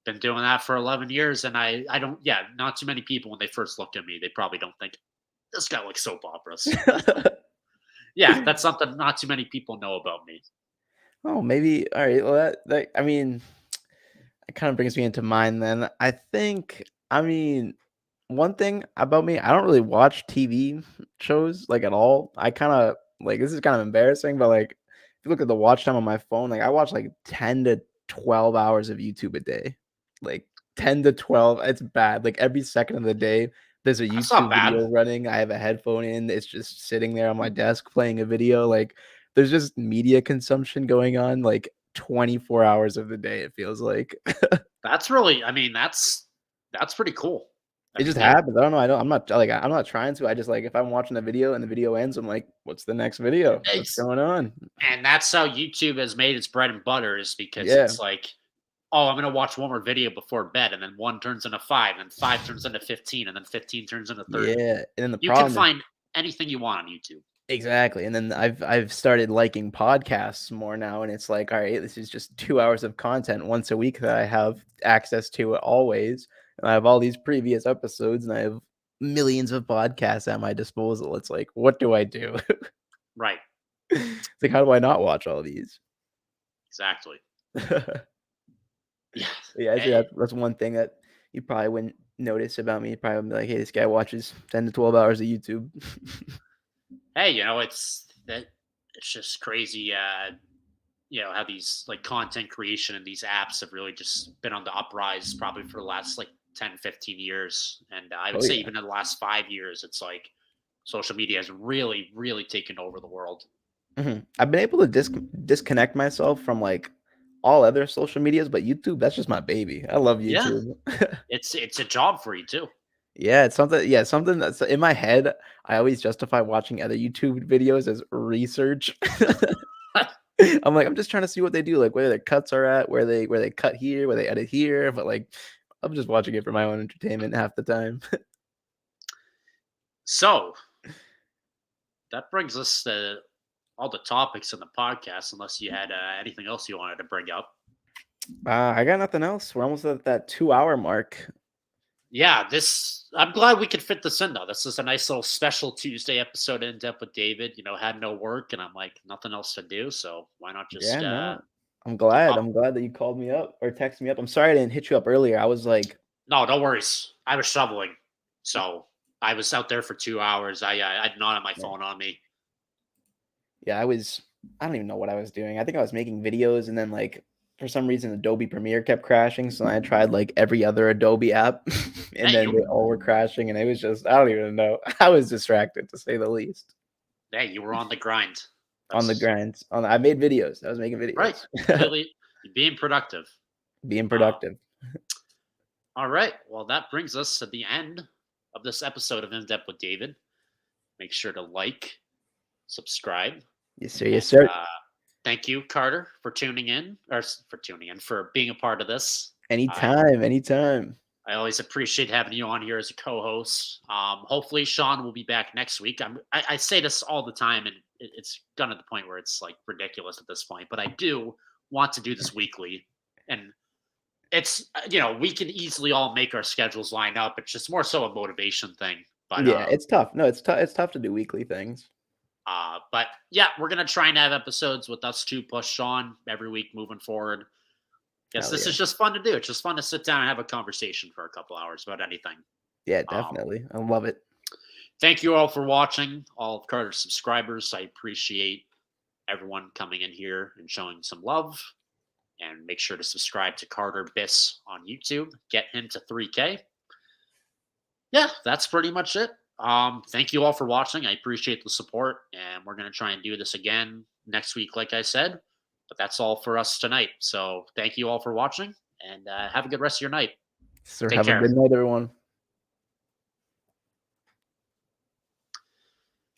Been doing that for 11 years, and I don't. Yeah, not too many people when they first look at me, they probably don't think this guy likes soap operas. Yeah, that's something not too many people know about me. Oh, maybe alright, well, that I mean, it kinda brings me into mind then. I mean, one thing about me, I don't really watch TV shows, like, at all. I kinda like, this is kind of embarrassing, but, like, if you look at the watch time on my phone, like, I watch, like, 10 to 12 hours of YouTube a day. Like, 10 to 12, it's bad. Like, every second of the day, there's a That's not YouTube bad. video running, I have a headphone in, it's just sitting there on my desk playing a video, like, there's just media consumption going on, like, 24 hours of the day, it feels like. That's really, I mean, that's pretty cool. I It mean, just that happens. I don't know. I'm not like I'm not trying to. I just like if I'm watching a video and the video ends, I'm like, what's the next video? What's it's going on? and that's how YouTube has made its bread and butter is because Yeah. it's like, oh, I'm gonna watch one more video before bed, and then one turns into five, and 5 turns into 15, and then 15 turns into 30. Yeah. And then the You can problem is find anything you want on YouTube. exactly. And then I've started liking podcasts more now, and it's like, all right, this is just 2 hours of content once a week that I have access to it always. And I have all these previous episodes, and I have millions of podcasts at my disposal. It's like, what do I do? Right. It's like, how do I not watch all these? Exactly. Yeah. Yeah, I say Hey, that's one thing that you probably wouldn't notice about me. You probably would be like, "Hey, this guy watches 10 to 12 hours of YouTube." hey, it's just crazy. How these like content creation and these apps have really just been on the uprise probably for the last like 10, 15 years. And I would Oh, say yeah. even in the last 5 years, it's like social media has really, really taken over the world. Mhm. I've been able to disconnect myself from, like, all other social medias, but YouTube, that's just my baby. I love Yeah. YouTube. It's a job for you too. It's something that's in my head, I always justify watching other YouTube videos as research. I'm like, I'm just trying to see what they do, like, where their cuts are at, where they cut here, where they edit here, but, like, I'm just watching it for my own entertainment half the time. So that brings us to all the topics in the podcast, unless you had anything else you wanted to bring up. I got nothing else. We're almost at that 2-hour mark. Yeah, I'm glad we could fit this in though. This is a nice little special Tuesday episode in depth with David. Had no work and I'm like nothing else to do, so why not just Yeah, no. I'm you glad. pop I'm glad that you called me up or texted me up. I'm sorry I didn't hit you up earlier. I was like, No, no worries. I was shoveling. So I was out there for 2 hours. I had not had my yeah, phone on me. yeah, I was I don't even know what I was doing. I think I was making videos, and then like for some reason Adobe Premiere kept crashing, so I tried like every other Adobe app, and Hey, then they you, all were crashing, and it was just I don't even know. I was distracted to say the least. hey, you were on the grind. On the That's grind. I made videos. I was making right. videos. Completely being productive. Being Um, productive. all right. Well, that brings us to the end of this episode of In Depth with David. Make sure to like, subscribe, Yes, sir. Yes, and sir. thank you, Carter, for tuning in, for being a part of this. I Anytime, anytime. I always appreciate having you on here as a co-host. Hopefully, Sean will be back next week. I say this all the time, and it's done at the point where it's like ridiculous at this point. But I do want to do this weekly, and it's we can easily all make our schedules line up. It's just more so a motivation thing. But Yeah, it's tough. No, it's tough. It's tough to do weekly things. but yeah, we're gonna try and have episodes with us two plus Sean every week moving forward. Yes, Hell this yeah. is just fun to do. It's just fun to sit down and have a conversation for a couple hours about anything. Yeah, Um, definitely. I love it. Thank you all for watching, all of Carter's subscribers. I appreciate everyone coming in here and showing some love. And make sure to subscribe to Carter Biss on YouTube. Get him to 3K. Yeah, that's pretty much it. Thank you all for watching. I appreciate the support, and we're gonna try and do this again next week, like I said. But that's all for us tonight. So thank you all for watching, and have a good rest of your night. Sir, Take have a care. good night, everyone.